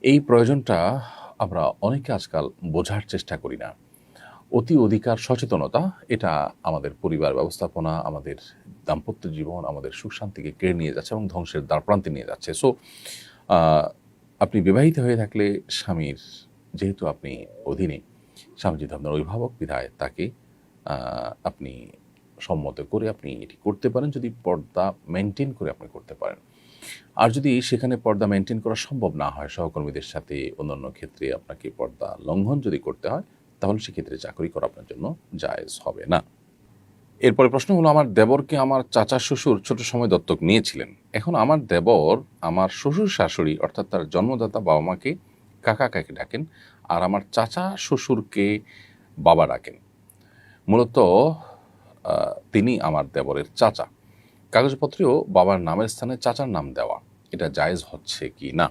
এই প্রয়োজনটা আমরা অনেকে আজকাল বোঝার চেষ্টা করি না। অতি অধিকার সচেতনতা, এটা আমাদের পরিবার ব্যবস্থাপনা, আমাদের দাম্পত্য জীবন, আমাদের সুখ শান্তিকে কেড়ে নিয়ে যাচ্ছে এবং ধ্বংসের দ্বারপ্রান্তে নিয়ে যাচ্ছে। সো আপনি বিবাহিত হয়ে থাকলে স্বামীর যেহেতু আপনি অধীনে, স্বামী যেহেতু আপনার অভিভাবক, বিধায় তাকে আপনি সম্মত করে আপনি এটি করতে পারেন, যদি পর্দা মেনটেন করে আপনি করতে পারেন। আর যদি সেখানে পর্দা মেনটেন করা সম্ভব না হয়, সহকর্মীদের সাথে অন্যান্য ক্ষেত্রে আপনাকে পর্দা লঙ্ঘন যদি করতে হয়, তাহলে সেক্ষেত্রে চাকরি করা আপনার জন্য জায়েজ হবে না। এরপরে প্রশ্ন হলো, আমার দেবরকে আমার চাচা শ্বশুর ছোট সময় দত্তক নিয়েছিলেন। এখন আমার দেবর আমার শ্বশুর শাশুড়ি অর্থাৎ তার জন্মদাতা বাবা মাকে কাকা কাকি ডাকেন, আর আমার চাচা শ্বশুরকে বাবা ডাকেন। মূলত তিনি আমার দেবরের চাচা। কাগজপত্রেও বাবার নামের স্থানে চাচার নাম দেওয়া, এটা জায়েজ হচ্ছে কি না?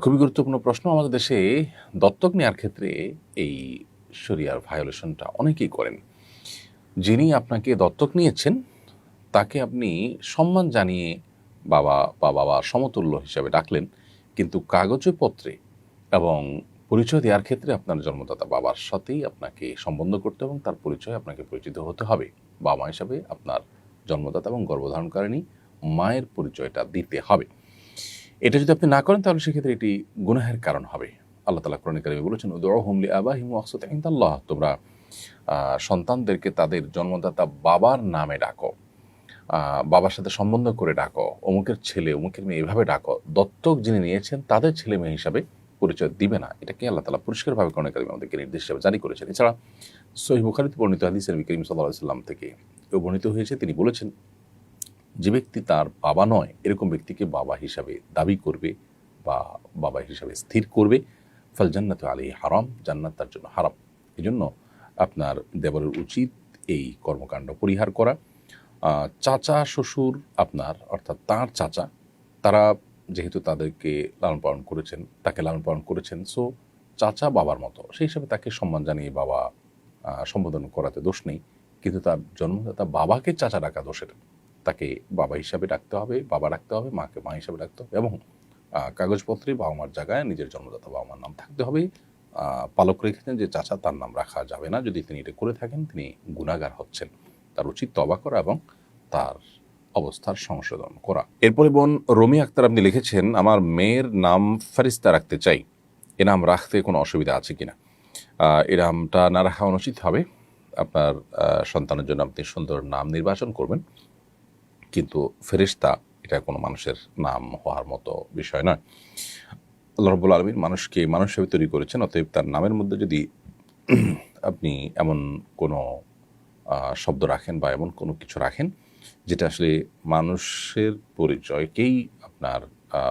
খুবই গুরুত্বপূর্ণ প্রশ্ন। আমাদের দেশে দত্তক নেওয়ার ক্ষেত্রে এই শরিয়ার ভায়োলেশনটা অনেকেই করেন। যিনি আপনাকে দত্তক নিয়েছেন তাকে আপনি সম্মান জানিয়ে বাবা বা বাবার সমতুল্য হিসাবে ডাকলেন, কিন্তু কাগজপত্রে এবং পরিচয় দেওয়ার ক্ষেত্রে আপনার জন্মদাতা বাবার সাথেই আপনাকে সম্বন্ধ করতে এবং তার পরিচয় আপনাকে পরিচিত হতে হবে। বাবা হিসাবে আপনার জন্মদাতা এবং গর্ভধারণকারিণী মায়ের পরিচয়টা দিতে হবে। এটা যদি আপনি না করেন তাহলে সেক্ষেত্রে এটি গুনাহের কারণ হবে। আল্লাহ তাআলা কোরআনে কারিমে বলেছেন, উদউহুম লিআবাহিহিম ওয়াকসিতু ইনদাল্লাহ, তোমরা সন্তানদেরকে তাদের জন্মদাতা বাবার নামে ডাকো, বাবার সাথে সম্বন্ধ করে ডাকো, অমুকের ছেলে অমুকের মেয়ে এভাবে ডাকো। দত্তক যিনি নিয়েছেন তাদের ছেলে মেয়ে হিসাবে পরিচয় দিবে না। এটাকে আল্লাহ তাআলা পরিষ্কারভাবে কোরআনে কারিমে আমাদেরকে নির্দেশ হিসেবে জারি করেছেন। এছাড়া সহিহ বুখারীতে বর্ণিত হাদিসের নবী করিম সাল্লাল্লাহু আলাইহি ওয়াসাল্লাম থেকে বর্ণিত হয়েছে, তিনি বলেছেন, যে ব্যক্তি তার বাবা নয় এরকম ব্যক্তিকে বাবা হিসাবে দাবি করবে বা বাবা হিসাবে স্থির করবে, ফাল জান্নাতু আলাইহি হারাম, জান্নাত তার জন্য হারাম। এই জন্য আপনার দেবরের উচিত এই কর্মকাণ্ড পরিহার করা। চাচা শ্বশুর আপনার অর্থাৎ তাঁর চাচা, তারা যেহেতু তাদেরকে লালন পালন করেছেন, তাকে লালন পালন করেছেন, সো চাচা বাবার মতো, সেই হিসাবে তাকে সম্মান জানিয়ে বাবা সম্বোধন করাতে দোষ নেই। কিন্তু তার জন্মদাতা বাবাকে চাচা ডাকা দোষের। তাকে বাবা হিসাবে ডাকতে হবে, বাবা ডাকতে হবে, মাকে মা হিসাবে ডাকতে হবে, এবং কাগজপত্রে বাবা মার জায়গায় নিজের জন্মদাতা বাবা মার নাম থাকতে হবে। পালক রেখেছেন যে চাচা, তার নাম রাখা যাবে না। যদি তিনি এটা করে থাকেন তিনি গুনাহগার হচ্ছেন। তার উচিত তওবা করা এবং তার অবস্থার সংশোধন করা। এরপরে বোন রমি আক্তার আপনি লিখেছেন, আমার মেয়ের নাম ফারিস্তা রাখতে চাই, এ নাম রাখতে কোনো অসুবিধা আছে কিনা? এ নামটা না রাখা অনুচিত হবে। আপনার সন্তানের জন্য আপনি সুন্দর নাম নির্বাচন করবেন, কিন্তু ফেরেশতা এটা কোনো মানুষের নাম হওয়ার মতো বিষয় নয়। আল্লাহ রাব্বুল আলামিন মানুষকে মানুষ হিসেবে তৈরি করেছেন, অতএব তার নামের মধ্যে যদি আপনি এমন কোনো শব্দ রাখেন বা এমন কোনো কিছু রাখেন যেটা আসলে মানুষের পরিচয়কেই আপনার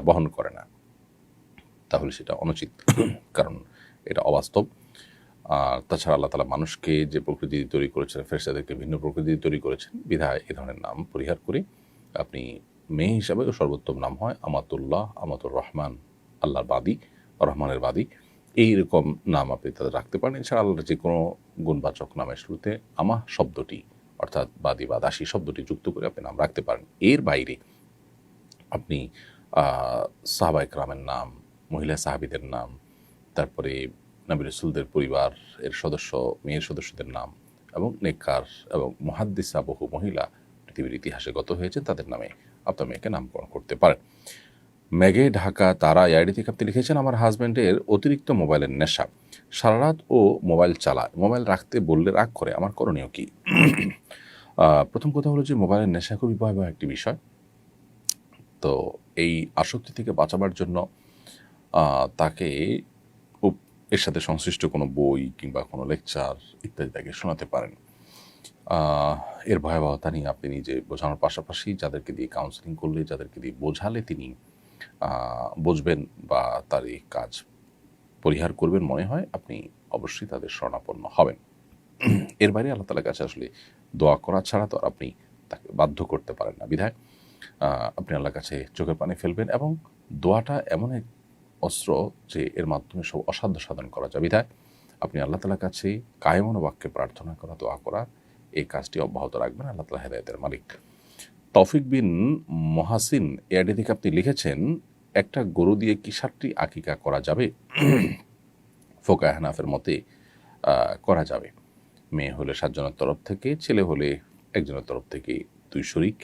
বহন করে না, তাহলে সেটা অনুচিত, কারণ এটা অবাস্তব। তাছাড়া আল্লাহ তাআলা মানুষকে যে প্রকৃতি তৈরি করেছেন, ফেরেশতাদেরকে ভিন্ন প্রকৃতি তৈরি করেছেন, বিধায় এ ধরনের নাম পরিহার করে আপনি মেয়ে হিসাবে সর্বোত্তম নাম হয় আমাতুল্লাহ, আমাতুর রহমান, আল্লাহর বাদী, রহমানের বাদী, এইরকম নাম আপনি তাদের রাখতে পারেন। এছাড়া আল্লাহর যে কোনো গুণবাচক নামের শুরুতে আমা শব্দটি অর্থাৎ বাদী বা দাসী শব্দটি যুক্ত করে আপনি নাম রাখতে পারেন। এর বাইরে আপনি সাহাবা ইকরামের নাম, মহিলা সাহাবীদের নাম, তারপরে নবী রাসূলদের পরিবার এর সদস্য, মেয়ের সদস্যদের নাম, এবং নেককার এবং মুহাদ্দিসা বহু মহিলা পৃথিবীর ইতিহাসে গত হয়েছে, তাদের নামে আপনার মেয়েকে নামকরণ করতে পারেন। মেঘে ঢাকা তারা আইডি থেকে আপনি লিখেছেন, আমার হাজব্যান্ডের অতিরিক্ত মোবাইলের নেশা, সারা রাত ও মোবাইল চালায়, মোবাইল রাখতে বললে রাগ করে, আমার করণীয় কি? প্রথম কথা হলো যে মোবাইলের নেশা খুবই ভয়াবহ একটি বিষয়। তো এই আসক্তি থেকে বাঁচাবার জন্য তাকে এর সাথে সংশ্লিষ্ট কোনো বই কিংবা কোনো লেকচার ইত্যাদি তাকে শোনাতে পারেন। এর ভয়াবহতা নিয়ে আপনি নিজে বোঝানোর পাশাপাশি যাদেরকে দিয়ে কাউন্সেলিং করলে, যাদেরকে দিয়ে বোঝালে তিনি বুঝবেন বা তার এই কাজ পরিহার করবেন মনে হয়, আপনি অবশ্যই তাদের শরণাপন্ন হবেন। এর বাইরে আল্লাহ তাআলার কাছে আসলে দোয়া করা ছাড়া তো আর আপনি তাকে বাধ্য করতে পারেন না, বিধায় আপনি আল্লাহর কাছে চোখের পানি ফেলবেন, এবং দোয়াটা এমন এক অস্ত্র যে এর মাধ্যমে সব অসাধ্য সাধন করা যায়, বিধায় আপনি আল্লাহ তাআলার কাছে কায়েমন বাক্যে প্রার্থনা করা, দোয়া করা, এই কাজটি অব্যাহত রাখবেন। আল্লাহ তাআলা হেদায়েতের মালিক। তৌফিক বিন মহাসিন এআইডি থেকে আপনি লিখেছেন, একটা গরু দিয়ে কি 7টি আকিকা করা যাবে? ফোকায়ে হানাফের মতে করা যাবে। মেয়ে হলে 7 জনের তরফ থেকে, ছেলে হলে 1 জনের তরফ থেকে 2 শরিক,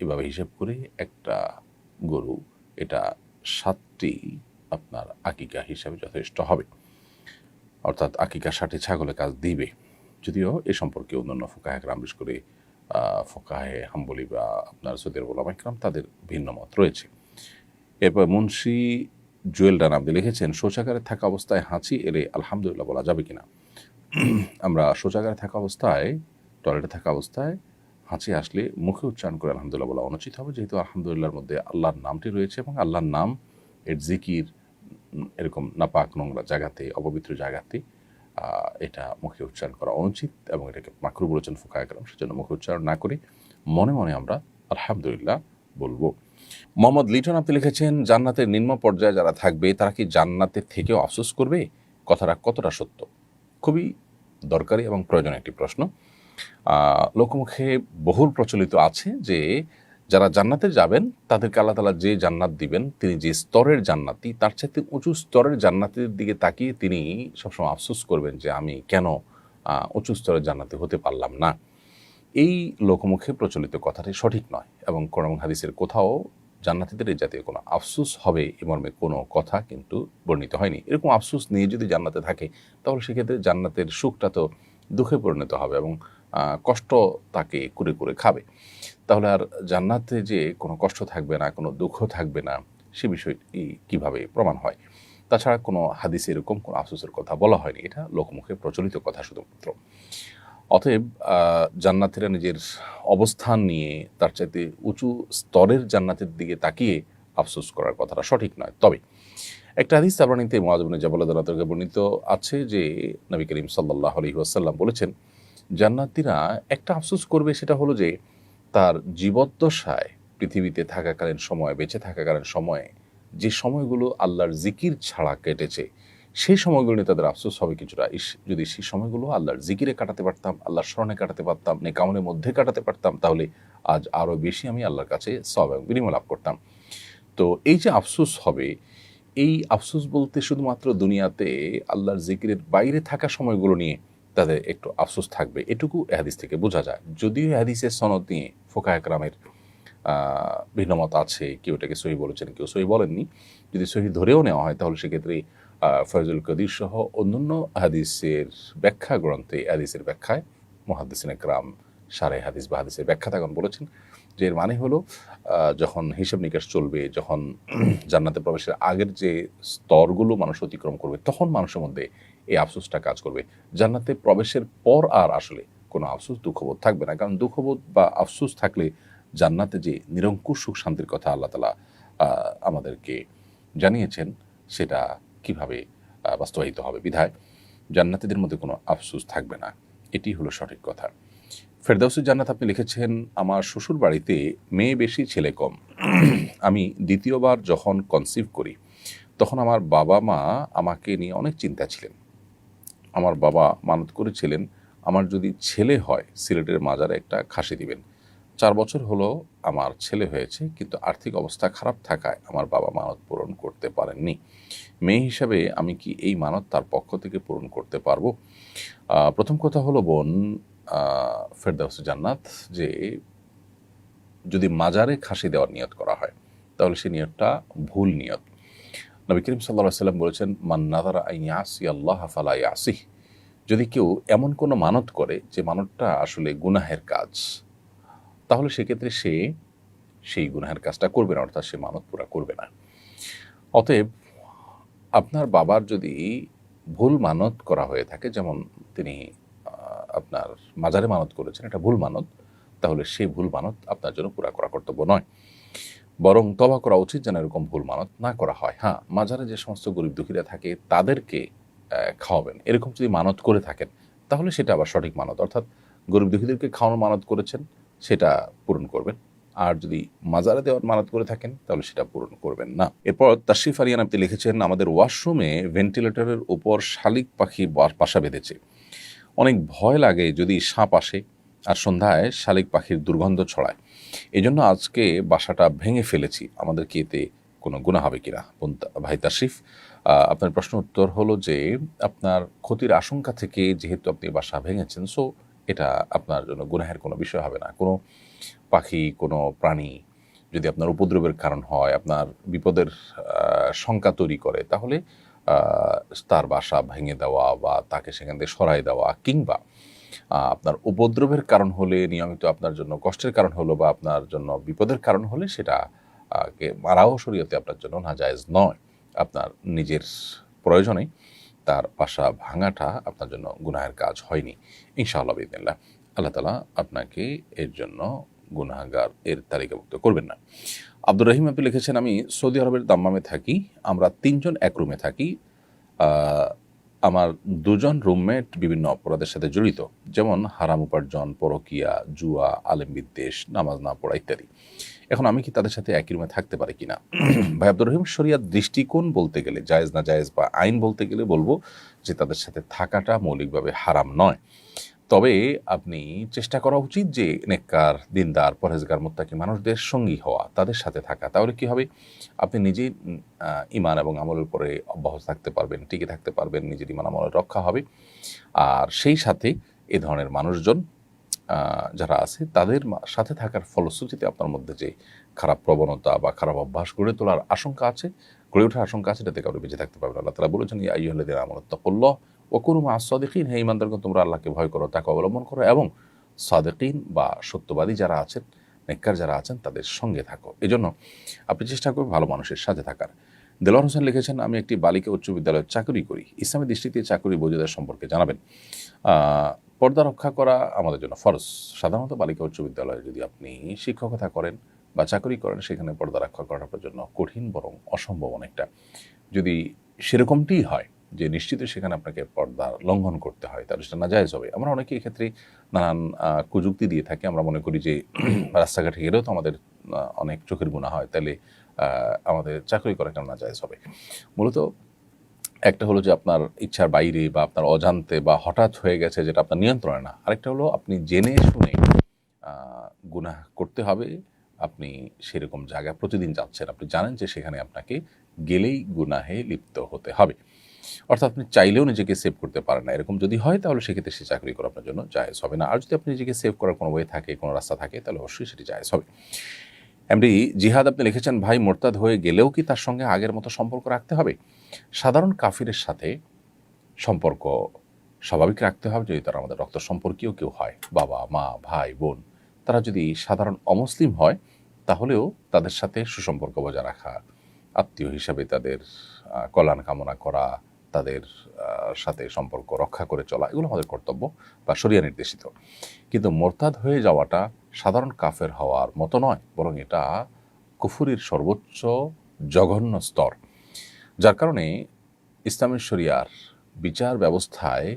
এভাবে হিসাব করে একটা গরু, এটা 7টি আপনার আকিকা হিসাবে যথেষ্ট হবে। অর্থাৎ আকিকা 60 ছাগলের কাজ দিবে, যদিও এ সম্পর্কে অন্যান্য ফোকাহে একরাম, বিশেষ করে ফোকাহে হাম্বলি বা আপনার সৌদি আরব উলামা একরাম, তাদের ভিন্ন মত রয়েছে। এরপর মুন্সি জুয়েল রানা আপনি লিখেছেন, শৌচাগারে থাকা অবস্থায় হাঁচি এলে আলহামদুলিল্লাহ বলা যাবে কিনা? আমরা শৌচাগারে থাকা অবস্থায়, টয়লেটে থাকা অবস্থায় হাঁচি আসলে মুখে উচ্চারণ করে আলহামদুলিল্লাহ বলা অনুচিত হবে, যেহেতু আলহামদুলিল্লাহর মধ্যে আল্লাহর নামটি রয়েছে এবং আল্লাহর নাম এর জিকির এরকম নাপাক নোংরা জায়গাতে, অপবিত্র জায়গাতে এটা মুখে উচ্চারণ করা অনুচিত এবং এটাকে মাকরু বলেছেন ফুকায়ে কেরাম। সেজন্য মুখে উচ্চারণ না করে মনে মনে আমরা আলহামদুলিল্লাহ বলবো। মোহাম্মদ লিটন আপনি লিখেছেন, জান্নাতের নিম্ন পর্যায়ে যারা থাকবে তারা কি জান্নাতের থেকেও আফসোস করবে? কথাটা কতটা সত্য? খুবই দরকারি এবং প্রয়োজনীয় একটি প্রশ্ন। লোকমুখে বহুল প্রচলিত আছে যে যারা জান্নাতে যাবেন তাদেরকে আল্লাহ তাআলা যে জান্নাত দিবেন, তিনি যে স্তরের জান্নাতি, তার চাইতে উঁচু স্তরের জান্নাতের দিকে তাকিয়ে তিনি সবসময় আফসোস করবেন যে আমি কেন উঁচু স্তরের জান্নাতি হতে পারলাম না। এই লোকমুখে প্রচলিত কথাটি সঠিক নয় এবং কোরআন এবং হাদিসের কোথাও জান্নাতীদের এই জাতীয় কোনো আফসোস হবে এ মর্মে কোনো কথা কিন্তু বর্ণিত হয়নি। এরকম আফসোস নিয়ে যদি জান্নাতে থাকে তাহলে সেক্ষেত্রে জান্নাতের সুখটা তো দুঃখে পরিণত হবে এবং কষ্ট তাকে কুরে কুরে খাবে। তাহলে আর জান্নাতে যে কোনো কষ্ট থাকবে না, কোনো দুঃখ থাকবে না, সে বিষয়টি কীভাবে প্রমাণ হয়? তাছাড়া কোনো হাদিসে এরকম কোনো আফসোসের কথা বলা হয়নি, এটা লোকমুখে প্রচলিত কথা শুধুমাত্র। অতএব জান্নাতীরা নিজের অবস্থান নিয়ে তার চাইতে উঁচু স্তরের জান্নাতের দিকে তাকিয়ে আফসোস করার কথাটা সঠিক নয়। তবে একটা হাদিস তাবরানীতে মুআয ইবনে জাবাল রাদিয়াল্লাহু আনহু বর্ণিত আছে যে নবী করিম সাল্লাল্লাহু আলাইহি ওয়াসাল্লাম বলেছেন, জান্নাতীরা একটা আফসোস করবে, সেটা হলো যে তার জীবদ্দশায় পৃথিবীতে থাকাকালীন সময়, বেঁচে থাকাকালীন সময়ে যে সময়গুলো আল্লাহর জিকির ছাড়া কেটেছে, সেই সময়গুলো নিয়ে তাদের আফসোস হবে কিছুটা। যদি সেই সময়গুলো আল্লাহর জিকিরে কাটাতে পারতাম, আল্লাহর স্মরণে কাটাতে পারতাম, নেক আমলের মধ্যে কাটাতে পারতাম, তাহলে আজ আরও বেশি আমি আল্লাহর কাছে সওয়াব এবং বিনিময় লাভ করতাম। তো এই যে আফসোস হবে, এই আফসোস বলতে শুধুমাত্র দুনিয়াতে আল্লাহর জিকিরের বাইরে থাকা সময়গুলো নিয়ে তাদের একটু আফসোস থাকবে, এটুকু হাদিস থেকে বোঝা যায়। যদিও হাদিসের সনদ নিয়ে ফোকাহে একরামের ভিন্নমত আছে, কেউ এটাকে সহি বলেছেন, কেউ সহি বলেননি। যদি সহি ধরেও নেওয়া হয় তাহলে সেক্ষেত্রে ফয়জুল কদির সহ অন্যান্য হাদিসের ব্যাখ্যা গ্রন্থে, হাদিসের ব্যাখ্যায় মুহাদ্দিসিন একরাম শারে হাদিস বা হাদিসের ব্যাখ্যা তখন বলেছেন যে এর মানে হলো যখন হিসাব নিকাশ চলবে, যখন জান্নাতে প্রবেশের আগের যে স্তরগুলো মানুষ অতিক্রম করবে, তখন মানুষের মধ্যে এই আফসোসটা কাজ করবে। জান্নাতে প্রবেশের পর আর আসলে কোনো আফসোস, দুঃখবোধ থাকবে না। কারণ দুঃখবোধ বা আফসোস থাকলে জান্নাতে যে নিরঙ্কুশ সুখ শান্তির কথা আল্লাহ তাআলা আমাদেরকে জানিয়েছেন, সেটা কিভাবে বাস্তবায়িত হবে? বিধায় জান্নাতীদের মধ্যে কোনো আফসোস থাকবে না, এটি হলো সঠিক কথা। ফেরদাউসুল জান্নাত আপনি লিখেছেন, আমার শ্বশুর বাড়িতে মেয়ে বেশি ছেলে কম। আমি দ্বিতীয়বার যখন কনসিভ করি তখন আমার বাবা মা আমাকে নিয়ে অনেক চিন্তা ছিলেন। আমার বাবা মানত করেছিলেন আমার যদি ছেলে হয় সিলেটের মাজারে একটা খাসি দিবেন। 4 বছর হলো আমার ছেলে হয়েছে, কিন্তু আর্থিক অবস্থা খারাপ থাকায় আমার বাবা মানত পূরণ করতে পারেননি। মেয়ে হিসাবে আমি কি এই মানত তার পক্ষ থেকে পূরণ করতে পারবো? প্রথম কথা হলো বোন ফেরদাউসুল জান্নাত, যে যদি মাজারে খাসি দেওয়ার নিয়ত করা হয় তাহলে সেই নিয়তটা ভুল নিয়ত। নবী করিম সাল্লাল্লাহু আলাইহি ওয়াসাল্লাম বলেছেন, মান নাযারা আন ইয়াসি আল্লাহ ফালা ইয়াসিহ। যদি কেউ এমন কোনো মানত করে যে মানতটা আসলে গুনাহের কাজ, তাহলে সেক্ষেত্রে সে সেই গুনাহের কাজটা করবে না, অর্থাৎ সে মানত পুরা করবে না। অতএব আপনার বাবার যদি ভুল মানত করা হয়ে থাকে, যেমন তিনি আপনার মাজারে মানত করেছেন, এটা ভুল মানত, তাহলে সেই ভুল মানত আপনার জন্য পুরা করা কর্তব্য নয়, বরং তওবা করা উচিত যেন এরকম ভুল মানত না করা হয়। হ্যাঁ, মাজারে যে সমস্ত গরিব দুঃখীরা থাকে তাদেরকে খাওয়াবেন, এরকম যদি মানত করে থাকেন তাহলে সেটা আবার সঠিক মানত, অর্থাৎ গরিব দুঃখীদেরকে খাওয়ানোর মানত করেছেন সেটা পূরণ করবেন। আর যদি মাজারে দেওয়ার মানত করে থাকেন তাহলে সেটা পূরণ করবেন না। এরপর তাশরিফ আরিয়ান আপনি লিখেছেন, আমাদের ওয়াশরুমে ভেন্টিলেটরের উপর শালিক পাখি বাসা বেঁধেছে। অনেক ভয় লাগে যদি সাপ আসে, আর সন্ধ্যায় শালিক পাখির দুর্গন্ধ ছড়ায়। এই জন্য আজকে বাসাটা ভেঙে ফেলেছি। আমাদের কি এতে কোনো গুনাহ হবে কিনা? ভাই তাশরিফ, আপনার প্রশ্ন উত্তর হলো যে আপনার ক্ষতির আশঙ্কা থেকে যেহেতু আপনি বাসা ভেঙেছেন, সো এটা আপনার জন্য গুনাহের কোনো বিষয় হবে না। কোনো পাখি, কোনো প্রাণী যদি আপনার উপদ্রবের কারণ হয়, আপনার বিপদের শঙ্কা তৈরি করে, তাহলে তার বাসা ভেঙে দেওয়া বা তাকে সেখান থেকে সরাই দেওয়া, কিংবা আপনার উপদ্রবের কারণ হলে, নিয়মিত আপনার জন্য কষ্টের কারণ হলো বা আপনার জন্য বিপদের কারণ হলে সেটা কে মারাও শরীয়তে আপনার জন্য নাজায়েজ নয়। আপনার নিজের প্রয়োজনে তার বাসা ভাঙাটা আপনার জন্য গুনাহের কাজ হয়নি ইনশাআল্লাহ বিদিনিল্লাহ। আল্লাহ তাআলা আপনাকে এর জন্য গুনাহগার এর তালিকাভুক্ত করবেন না। আব্দুর রহিম আপনি লিখেছেন, আমি সৌদি আরবের দাম্মামে থাকি, আমরা 3 জন এক রুমে থাকি। আমার 2 জন রুমমেট বিভিন্ন অপরাধের সাথে জড়িত, যেমন হারাম উপার্জন, পরকিয়া, জুয়া, আলেম বিদ্বেষ, নামাজ না পড়া ইত্যাদি। এখন আমি কি তাদের সাথে একই রুমে থাকতে পারি কিনা? ভাই আব্দুর রহিম, শরিয়ার দৃষ্টিকোণ বলতে গেলে, জায়েজ না জায়েজ বা আইন বলতে গেলে বলবো যে তাদের সাথে থাকাটা মৌলিকভাবে হারাম নয়। তবে আপনি চেষ্টা করা উচিত যে নেককার, দিনদার, পরহেজগার, মুত্তাকি মানুষদের সঙ্গী হওয়া, তাদের সাথে থাকা। তাহলে কি হবে, আপনি নিজেই ঈমান এবং আমলের উপরে অব্যাহত থাকতে পারবেন, টিকে থাকতে পারবেন, নিজের ঈমান আমলের রক্ষা হবে। আর সেই সাথে এ ধরনের মানুষজন যারা আছে তাদের সাথে থাকার ফলশ্রুতিতে আপনার মধ্যে যে খারাপ প্রবণতা বা খারাপ অভ্যাস গড়ে তোলার আশঙ্কা আছে, গড়ে ওঠার আশঙ্কা আছে, এটাতে কাউকে বেঁচে থাকতে পারবেন। আল্লাহ তাআলা বলেছেন, ইয়া আইয়ুহাল্লাযীনা আমানু তাকুল্লাহ ওয়া কুনু মা'আস সাদিকিন, হে ঈমানদারগণ, তোমরা আল্লাহকে ভয় করো, তাকে অবলম্বন করো এবং সাদিকিন বা সত্যবাদী যারা আছেন, নেককার যারা আছেন, তাদের সঙ্গে থাকো। এজন্য আপনি চেষ্টা করবেন ভালো মানুষের সাথে থাকার। দেলোয়ার হোসেন লিখেছেন, আমি একটি বালিকা উচ্চ বিদ্যালয়ে চাকরি করি, ইসলামী দৃষ্টিতে চাকরি বৈধতার সম্পর্কে জানাবেন। পর্দা রক্ষা করা আমাদের জন্য ফরজ। সাধারণত বালিকা উচ্চ বিদ্যালয়ে যদি আপনি শিক্ষকতা করেন বা চাকরি করেন, সেখানে পর্দা রক্ষা করাটা আপনার জন্য কঠিন, বরং অসম্ভব অনেকটা। যদি সেরকমটিই হয় যে নিশ্চিত সেখানে আপনাকে পর্দা লঙ্ঘন করতে হয়, তাহলে সেটা নাজায়েজ হবে। আমরা অনেকে এক্ষেত্রে নানান কুযুক্তি দিয়ে থাকি। আমরা মনে করি যে রাস্তাঘাটে গেলেও তো আমাদের অনেক চোখের গুনাহ হয়, তাহলে আমাদের চাকরি করা কেন নাজায়েজ হবে? মূলত একটা হলো যে আপনার ইচ্ছার বাইরে বা আপনার অজান্তে বা হঠাৎ হয়ে গেছে, যেটা আপনার নিয়ন্ত্রণে না। আরেকটা হলো আপনি জেনে শুনে গুনাহ করতে হবে। আপনি সেরকম জায়গায় প্রতিদিন যাচ্ছেন, আপনি জানেন যে সেখানে আপনাকে গেলেই গুনাহে লিপ্ত হতে হবে। অর্থাৎ আপনি চাইলেও নিজেকে সেভ করতে পারেন না। এরকম যদি হয়, তাহলে সেক্ষেত্রে সে চাকরি করা আপনার জন্য জায়েজ হবে না। আর যদি আপনি নিজেকে সেভ করার কোনো ওয়ে থাকে, কোনো রাস্তা থাকে, তাহলে অবশ্যই সেটি জায়েজ হবে। এমডি জিহাদ আপনি লিখেছেন, ভাই মোরতাদ হয়ে গেলেও কি তার সঙ্গে আগের মতো সম্পর্ক রাখতে হবে? সাধারণ কাফিরের সাথে সম্পর্ক স্বাভাবিক রাখতে হবে যদি তারা আমাদের রক্ত সম্পর্কীয় কেউ হয়, বাবা, মা, ভাই, বোন। তারা যদি সাধারণ অমুসলিম হয়, তাহলেও তাদের সাথে সুসম্পর্ক বজায় রাখা, আত্মীয় হিসাবে তাদের কল্যাণ কামনা করা, তাদের সাথে সম্পর্ক রক্ষা করে চলা, এগুলো আমাদের কর্তব্য বা শরিয়া নির্দেশিত। কিন্তু মোরতাদ হয়ে যাওয়াটা সাধারণ কাফের হওয়ার মতো নয়, বরং এটা কুফুরির সর্বোচ্চ জঘন্য স্তর। যার কারণে ইসলামের শরিয়ার বিচার ব্যবস্থায়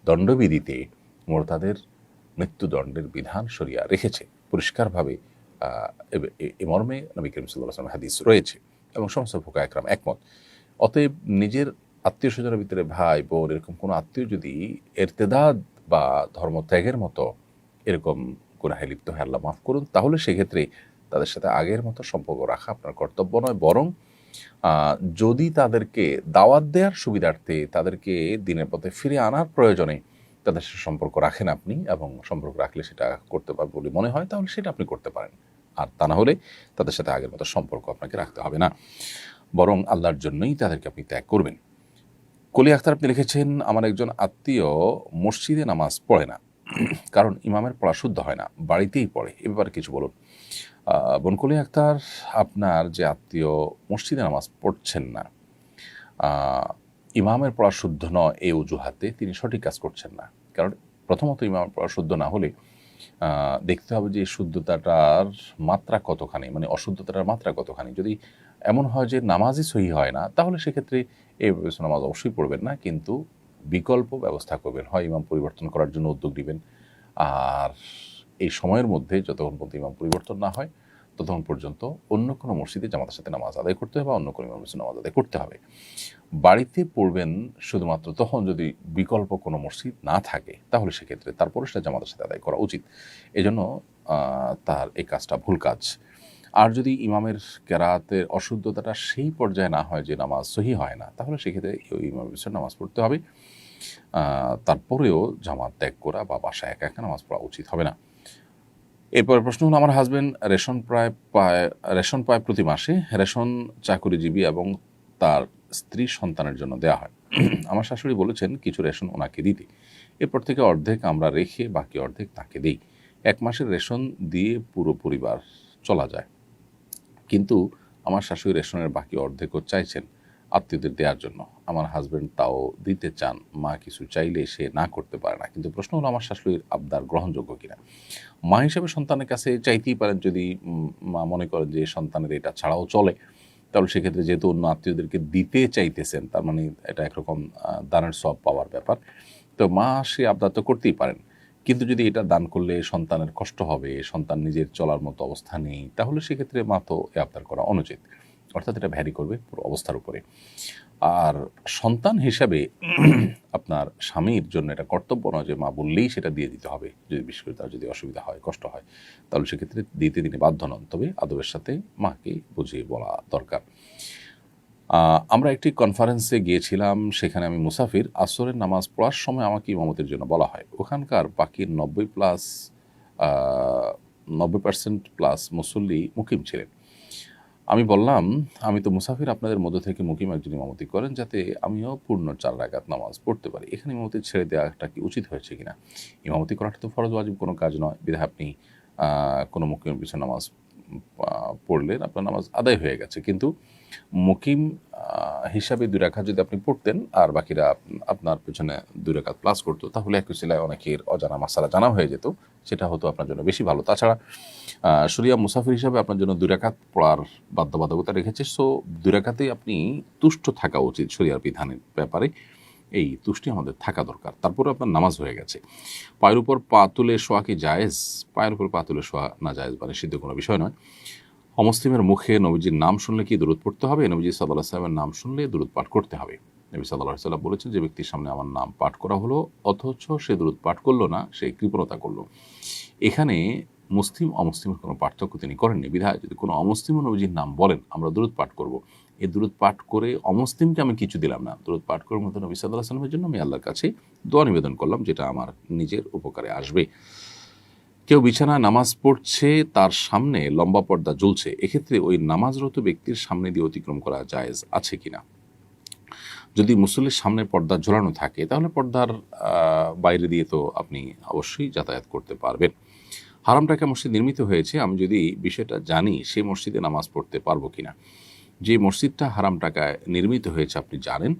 দণ্ডবিধিতে মোরতাদের মৃত্যুদণ্ডের বিধান শরিয়া রেখেছে পরিষ্কারভাবে। এ মর্মে নবী করিম সাল্লাল্লাহু আলাইহি ওয়াসাল্লাম হাদিস রয়েছে এবং সমস্ত ফুকাহা একরাম একমত। অতএব নিজের আত্মীয় স্বজনের ভিতরে ভাই, বোন, এরকম কোনো আত্মীয় যদি ইরতিদাদ বা ধর্মত্যাগের মতো এরকম গুনাহে লিপ্ত হয়, আল্লাহ মাফ করুন, তাহলে সেক্ষেত্রে তাদের সাথে আগের মতো সম্পর্ক রাখা আপনার কর্তব্য নয়, বরং যদি তাদেরকে দাওয়াত দেওয়ার সুবিধার্থে, তাদেরকে দিনের পথে ফিরে আনার প্রয়োজনে তাদের সাথে সম্পর্ক রাখেন আপনি, এবং সম্পর্ক রাখলে সেটা করতে পারবে বলে মনে হয়, তাহলে সেটা আপনি করতে পারেন। আর তা না হলে তাদের সাথে আগের মতো সম্পর্ক আপনাকে রাখতে হবে না, বরং আল্লাহর জন্যই তাদেরকে আপনি ত্যাগ করবেন। কলি আখতার আপনি লিখেছেন, আমার একজন আত্মীয় মসজিদে নামাজ পড়ে না, কারণ ইমামের পড়া শুদ্ধ হয় না, বাড়িতেই পড়ে। এ ব্যাপারে কিছু বলুন। বনকলি আক্তার, আপনার যে আত্মীয় মসজিদে নামাজ পড়ছেন না, ইমামের পড়া শুদ্ধ নয় এই অজুহাতে তিনি সঠিক কাজ করছেন না। কারণ প্রথমত ইমামের পড়া শুদ্ধ না হলে দেখতে হবে যে শুদ্ধতাটার মাত্রা কতখানি, মানে অশুদ্ধতাটার মাত্রা কতখানি। যদি এমন হয় যে নামাজই সহি হয় না, তাহলে সেক্ষেত্রে এই নামাজ অবশ্যই পড়বেন না, কিন্তু বিকল্প ব্যবস্থা করবেন। হয় ইমাম পরিবর্তন করার জন্য উদ্যোগ নেবেন, আর এই সময়ের মধ্যে যতক্ষণ পর্যন্ত ইমাম পরিবর্তন না হয় ততক্ষণ পর্যন্ত অন্য কোনো মসজিদে জামাতের সাথে নামাজ আদায় করতে হবে, অন্য কোনো ইমামের সাথে নামাজ আদায় করতে হবে। বাড়িতে পড়বেন শুধুমাত্র তখন যদি বিকল্প কোনো মসজিদ না থাকে, তাহলে সেক্ষেত্রে তারপরে সেটা জামাতের সাথে আদায় করা উচিত। এজন্য তার এই কাজটা ভুল কাজ। আর যদি ইমামের কেরাতের অশুদ্ধতাটা সেই পর্যায়ে না হয় যে নামাজ সহি হয় না, তাহলে সেক্ষেত্রে ওই ইমামের পিছনে নামাজ পড়তে হবে। তারপরেও জামাত ত্যাগ করা বা বাসায় একা একা নামাজ পড়া উচিত হবে না। এরপরে প্রশ্ন হলো, আমার হাজব্যান্ড রেশন পায় প্রতি মাসে, রেশন চাকুরিজীবী এবং তার স্ত্রী সন্তানের জন্য দেয়া হয়। আমার শাশুড়ি বলেছেন কিছু রেশন ওনাকে দিতে, এরপর থেকে অর্ধেক আমরা রেখে বাকি অর্ধেক তাকে দিই। 1 মাসের রেশন দিয়ে পুরো পরিবার চলা যায়, কিন্তু আমার শাশুড়ি রেশনের বাকি অর্ধেকও চাইছেন আত্মীয়দের দেওয়ার জন্য। আমার হাজব্যান্ড তাও দিতে চান, মা কিছু চাইলে সে না করতে পারে না। কিন্তু প্রশ্ন হলো, আমার শাশুড়ির আবদার গ্রহণযোগ্য কিনা। মা হিসেবে সন্তানের কাছে চাইতেই পারেন, যদি মা মনে করেন যে সন্তানের এটা ছাড়াও চলে, তাহলে সেক্ষেত্রে যেহেতু অন্য আত্মীয়দেরকে দিতে চাইতেছেন, তার মানে এটা একরকম দানের সব পাওয়ার ব্যাপার। তো মা সে আবদার তো করতেই পারেন, কিন্তু যদি এটা দান করলে সন্তানের কষ্ট হবে, সন্তান নিজের চলার মতো অবস্থা নেই, তাহলে সেক্ষেত্রে মা তো এ আবদার করা অনুচিত। অর্থাৎ এটা ভ্যারি করবে পুরো অবস্থার উপরে। আর সন্তান হিসাবে আপনার স্বামীর জন্য এটা কর্তব্য নয় যে মা বললেই সেটা দিয়ে দিতে হবে। যদি বিশেষ করে তার যদি অসুবিধা হয়, কষ্ট হয়, তাহলে সেক্ষেত্রে দিতে তিনি বাধ্য নন, তবে আদবের সাথে মাকে বুঝিয়ে বলা দরকার। আমরা একটি কনফারেন্সে গিয়েছিলাম, সেখানে আমি মুসাফির। আসরের নামাজ পড়ার সময় আমাকে ইমামতির জন্য বলা হয়। ওখানকার বাকি 90% প্লাস মুসল্লি মুকিম ছিলেন। আমি বললাম, আমি তো মুসাফির, আপনাদের মধ্য থেকে মুকিম একজন ইমামতি করেন, যাতে আমিও পূর্ণ 4 রাকাত নামাজ পড়তে পারি। এখানে ইমামতি ছেড়ে দেওয়াটা কি উচিত হয়েছে কিনা? ইমামতি করাটা তো ফরজ ওয়াজিব কোনো কাজ নয়, বিধায় আপনি কোনো মুকিমের পিছনে নামাজ পড়লেন, আপনার নামাজ আদায় হয়ে গেছে। কিন্তু মুকিম হিসাবে 2 রাকাত যদি আপনি পড়তেন আর বাকিরা আপনার পেছনে 2 রাকাত প্লাস করতো, তাহলে একই সিলায় অনেকের অজানা মাসালা জানা হয়ে যেত, সেটা হতো আপনার জন্য বেশি ভালো। তাছাড়া শরিয়া মুসাফির হিসাবে আপনার জন্য 2 রাকাত পড়ার বাধ্যবাধকতা রেখেছে। সো 2 রাকাতেই আপনি তুষ্ট থাকা উচিত শরিয়ার বিধানের ব্যাপারে, এই তুষ্টি আমাদের থাকা দরকার। তারপরে আপনার নামাজ হয়ে গেছে। পায়ের উপর পা তুলে শোয়া কি জায়েজ? পায়ের উপর পা তুলে শোয়া না জায়েজ বা নিষিদ্ধ কোনো বিষয় নয়। অমুসলিমের মুখে নবীজির নাম শুনলে কি দুরূদ পড়তে হবে? নবীজি সাল্লাল্লাহু আলাইহি ওয়াসাল্লামের নাম শুনলে দুরূদ পাঠ করতে হবে। নবী সাল্লাল্লাহু আলাইহি ওয়াসাল্লাম বলেছেন, যে ব্যক্তির সামনে আমার নাম পাঠ করা হলো অথচ সে দুরূদ পাঠ করলো না, সে কৃপণতা করলো। এখানে মুসলিম অমুসলিমের কোনো পার্থক্য তিনি করেননি, বিধায় যদি কোনো অমুসলিম নবীজির নাম বলেন আমরা দুরূদ পাঠ করব, এই দুরূদ পাঠ করে অমুসলিমকে আমি কিছু দিলাম না, দুরূদ পাঠ করার মতো নবী সাল্লাল্লাহু আলাইহি ওয়াসাল্লামের জন্য আমি আল্লাহর কাছে দোয়া নিবেদন করলাম, যেটা আমার নিজের উপকারে আসবে। কেউ বিছানায় নামাজ পড়ছে, তার সামনে লম্বা পর্দা ঝুলছে, এক্ষেত্রে ওই নামাজরত ব্যক্তির সামনে দিয়ে অতিক্রম করা জায়েজ আছে কিনা? যদি মুসল্লির সামনে পর্দা ঝোলানো থাকে, তাহলে পর্দার বাইরে দিয়ে তো আপনি অবশ্যই যাতায়াত করতে পারবেন। হারাম টাকা মসজিদ নির্মিত হয়েছে, আমি যদি বিষয়টা জানি, সেই মসজিদে নামাজ পড়তে পারবো কিনা? যে মসজিদটা হারাম টাকায় নির্মিত হয়েছে আপনি জানেন,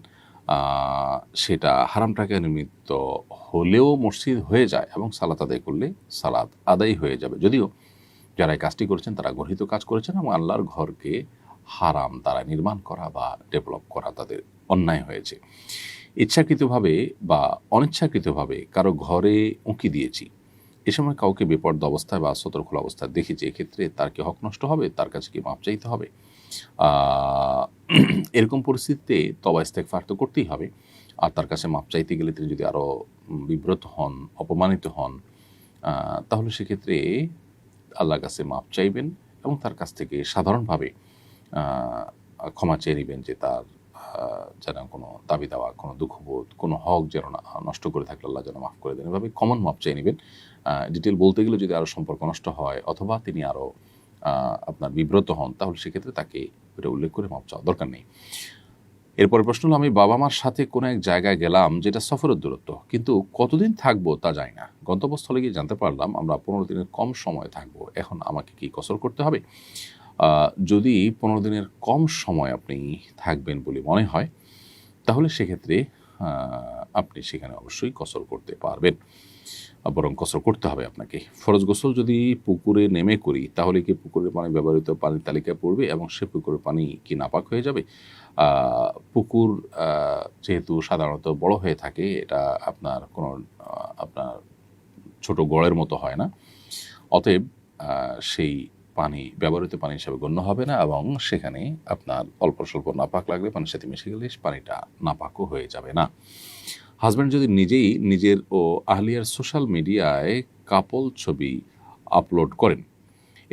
সেটা হারাম টাকায় নির্মিত হলেও মসজিদ হয়ে যায় এবং সালাত আদায় করলে সালাত আদায় হয়ে যাবে। যদিও যারা এই কাজটি করেছেন তারা গর্হিত কাজ করেছেন এবং আল্লাহর ঘরকে হারাম তারা নির্মাণ করা বা ডেভেলপ করা তাদের অন্যায় হয়েছে। ইচ্ছাকৃতভাবে বা অনিচ্ছাকৃতভাবে কারো ঘরে উঁকি দিয়েছি, এ সময় কাউকে বেপর্দা অবস্থায় বা সতর্ক অবস্থায় দেখেছি, এক্ষেত্রে তার কি হক নষ্ট হবে? তার কাছে কি মাপ চাইতে হবে? এরকম পরিস্থিতিতে তওবা ইস্তেগফার তো করতেই হবে। আর তার কাছে মাপ চাইতে গেলে তিনি যদি আরও বিব্রত হন, অপমানিত হন, তাহলে সেক্ষেত্রে আল্লাহর কাছে মাপ চাইবেন এবং তার কাছ থেকে সাধারণভাবে ক্ষমা চেয়ে নেবেন, যে তার যেন কোনো দাবি দেওয়া, কোনো দুঃখবোধ, কোনো হক যেন না নষ্ট করে থাকলে আল্লাহ যেন মাফ করে দেন, এভাবে কমন মাপ চেয়ে নেবেন। ডিটেল বলতে গেলে যদি আরও সম্পর্ক নষ্ট হয় অথবা তিনি আরও আপনার বিব্রত হন, তাহলে সেক্ষেত্রে তাকে এটা উল্লেখ করে মাপ চাওয়া দরকার নেই। এরপরে প্রশ্ন হলো, আমি বাবা মার সাথে কোনো এক জায়গায় গেলাম যেটা সফরের দূরত্ব, কিন্তু কতদিন থাকবো তা জানি না। গন্তব্যস্থলে গিয়ে জানতে পারলাম আমরা 15 দিনের কম সময় থাকবো। এখন আমাকে কি কসর করতে হবে? যদি 15 দিনের কম সময় আপনি থাকবেন বলে মনে হয়, তাহলে সেক্ষেত্রে আপনি সেখানে অবশ্যই কসর করতে পারবেন, বরং কসর করতে হবে আপনাকে। ফরজ গোসল যদি পুকুরে নেমে করি, তাহলে কি পুকুরের পানি ব্যবহৃত পানির তালিকায় পড়বে এবং সে পুকুরের পানি কি নাপাক হয়ে যাবে? পুকুর যেহেতু সাধারণত বড় হয়ে থাকে, এটা আপনার কোনো আপনার ছোট গড়ের মতো হয় না, অতএব সেই পানি ব্যবহৃত পানি হিসাবে গণ্য হবে না এবং সেখানে আপনার অল্প স্বল্প নাপাক লাগলে পানির সাথে মিশে গেলে পানিটা নাপাকও হয়ে যাবে না। হাজব্যান্ড যদি নিজেই নিজের ও আহলিয়ার সোশ্যাল মিডিয়ায় কাপল ছবি আপলোড করেন,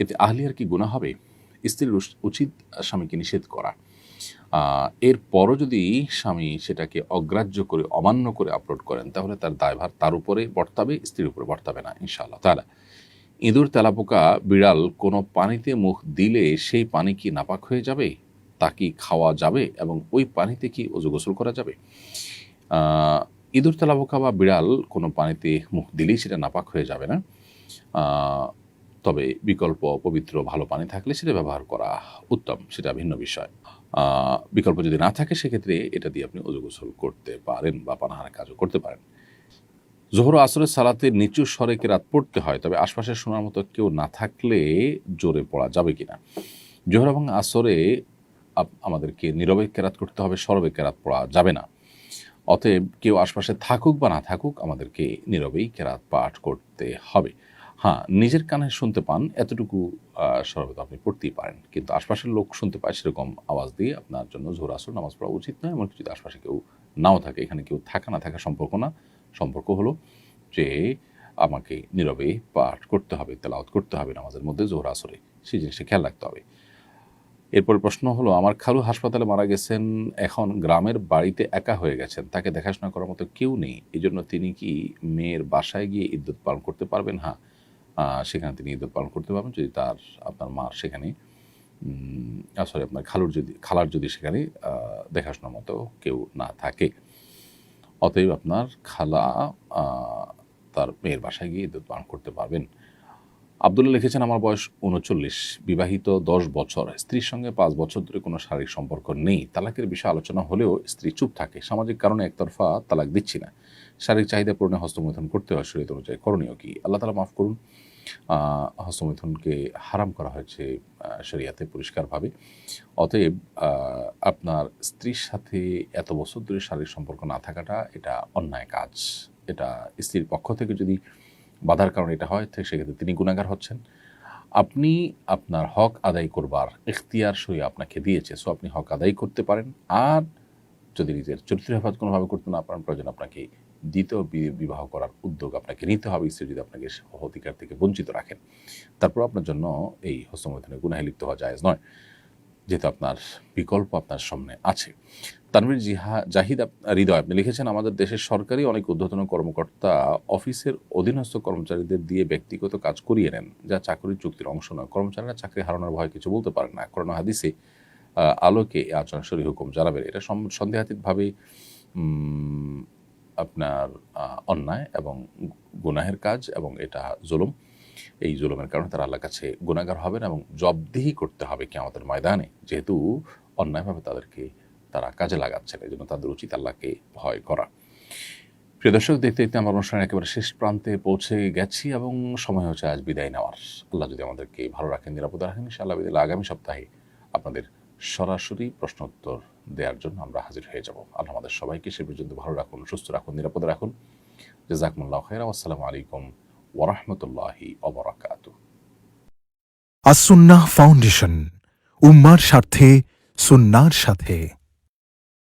এতে আহলিয়ার কি গুনাহ হবে? স্ত্রীর উচিত স্বামীকে নিষেধ করা। এরপরও যদি স্বামী সেটাকে অগ্রাহ্য করে অমান্য করে আপলোড করেন, তাহলে তার দায়ভার তার উপরে বর্তাবে, স্ত্রীর উপরে বর্তাবে না ইনশাআল্লাহ তাআলা। ইঁদুর, তেলাপোকা, বিড়াল কোনো পানিতে মুখ দিলে সেই পানি কি নাপাক হয়ে যাবে? তা কি খাওয়া যাবে এবং ওই পানিতে কি ওযু গোসল করা যাবে? ইঁদুর, তেলাপোকা বা বিড়াল কোনো পানিতে মুখ দিলেই সেটা নাপাক হয়ে যাবে না। তবে বিকল্প পবিত্র ভালো পানি থাকলে সেটা ব্যবহার করা উত্তম, সেটা ভিন্ন বিষয়। বিকল্প যদি না থাকে সেক্ষেত্রে এটা দিয়ে আপনি ওযু গোসল করতে পারেন বা পানাহারের কাজও করতে পারেন। জোহর ও আসরের সালাতে নিচু স্বরে কেরাত পড়তে হয়, তবে আশপাশে শোনার মতো কেউ না থাকলে জোরে পড়া যাবে কিনা? জোহর এবং আসরে আমাদেরকে নীরবে কেরাত করতে হবে, সরবে কেরাত পড়া যাবে না। অতএব কেউ আশপাশে থাকুক বা না থাকুক আমাদেরকে নীরবেই কেরাত পাঠ করতে হবে। হ্যাঁ, নিজের কানে শুনতে পান এতটুকু সরবে তো আপনি পড়তেই পারেন, কিন্তু আশপাশের লোক শুনতে পায় সেরকম আওয়াজ দিয়ে আপনার জন্য জোহর আসর নামাজ পড়া উচিত নয়। এমনকি যদি আশপাশে কেউ নাও থাকে, এখানে কেউ থাকা না থাকা সম্পর্ক না, সম্পর্ক হলো যে আমাকে নীরবে পাঠ করতে হবে, তেলাওয়াত করতে হবে নামাজের মধ্যে জোহর আসরে, সেই জিনিসটা খেয়াল রাখতে হবে। এরপর প্রশ্ন হলো, আমার খালু হাসপাতালে মারা গেছেন, এখন গ্রামের বাড়িতে একা হয়ে গেছেন, তাকে দেখাশোনা করার মতো কেউ নেই, এই জন্য তিনি কি মেয়ের বাসায় গিয়ে ইদ্যত পালন করতে পারবেন? হ্যাঁ, সেখানে তিনি ইদ্যত পালন করতে পারবেন যদি আপনার মার সেখানে সরি আপনার খালার যদি সেখানে দেখাশোনার মতো কেউ না থাকে। অতএব আপনার খালা তার মেয়ের বাসায় গিয়ে ইদ্যত পালন করতে পারবেন। আব্দুল্লাহ লিখেছেন, আমার বয়স 39, বিবাহিত 10 বছর, স্ত্রীর সঙ্গে 5 বছর ধরে কোনো শারীরিক সম্পর্ক নেই। তালাকের বিষয়ে আলোচনা হলেও স্ত্রী চুপ থাকে, সামাজিক কারণে একতরফা তালাক দিচ্ছি না, শারীরিক চাহিদা পূরণে হস্তমৈথুন করতে হয়, শরীয়ত অনুযায়ী করণীয় কি? আল্লাহ তাআলা মাফ করুন, হস্তমৈথুনকে হারাম করা হয়েছে শরিয়াতে পরিষ্কারভাবে। অতএব আপনার স্ত্রীর সাথে এত বছর ধরে শারীরিক সম্পর্ক না থাকাটা এটা অন্যায় কাজ। এটা স্ত্রীর পক্ষ থেকে যদি বাধার কারণে এটা হয়, সেক্ষেত্রে তিনি গুনাহগার হচ্ছেন। আপনি আপনার হক আদায় করবার ইখতিয়ার শরীয়ত আপনাকে দিয়েছে, সো আপনি হক আদায় করতে পারেন। আর যদি নিজের চরিত্র হেফাজত কোনোভাবে করতে না পারেন, প্রয়োজন আপনাকে দ্বিতীয় বিবাহ করার উদ্যোগ আপনাকে নিতে হবে, স্ত্রী যদি আপনাকে অধিকার থেকে বঞ্চিত রাখেন। তারপর আপনার জন্য এই হস্তমৈথুনে গুনাহে লিপ্ত হওয়া জায়েজ নয়, যেহেতু আপনার বিকল্প আপনার সামনে আছে। তানভীর জাহিদ হৃদয় আপনি লিখেছেন, আমাদের দেশের সরকারি অনেক ঊর্ধ্বতন কর্মকর্তা অফিসের অধীনস্থ কর্মচারীদের দিয়ে ব্যক্তিগত কাজ করিয়ে নেন, যা চাকরির চুক্তির অংশ নয়। কর্মচারীরা চাকরি হারানোর ভয় কিছু বলতে পারেন না। কোরআন হাদিসে আলোকে এই আচরণ শরীহ হুকুম জানাবেন। এটা সন্দেহাতীতভাবে আপনার অন্যায় এবং গুনাহের কাজ, এবং এটা জুলুম। এই জুলুমের কারণে তারা আল্লাহর কাছে গুনাহগার হবেন এবং জবাবদিহি করতে হবে কিয়ামতের ময়দানে, যেহেতু অন্যায়ভাবে তারা কাজে লাগাচ্ছেন। এই জন্য তাদের উচিত আল্লাহকে ভয় করা। প্রিয় দর্শক, দেখতে দেখতে আমার অনুষ্ঠানের একেবারে শেষ প্রান্তে পৌঁছে গেছি এবং সময় হচ্ছে আজ বিদায় নেওয়ার। আল্লাহ যদি আমাদেরকে ভালো রাখেন, নিরাপদে রাখেন, ইনশাআল্লাহ আগামী সপ্তাহে আপনাদের সরাসরি প্রশ্নোত্তর দেওয়ার জন্য আমরা হাজির হয়ে যাব। আল্লাহ আমাদের সবাইকে সে পর্যন্ত ভালো রাখুন, সুস্থ রাখুন, নিরাপদে রাখুন। জাযাকুমুল্লাহু খাইরান। আসসালামু আলাইকুম ওয়া রাহমাতুল্লাহি ওয়া বারাকাতুহু। আস-সুন্নাহ ফাউন্ডেশন, উম্মার স্বার্থে সুন্নাহর সাথে।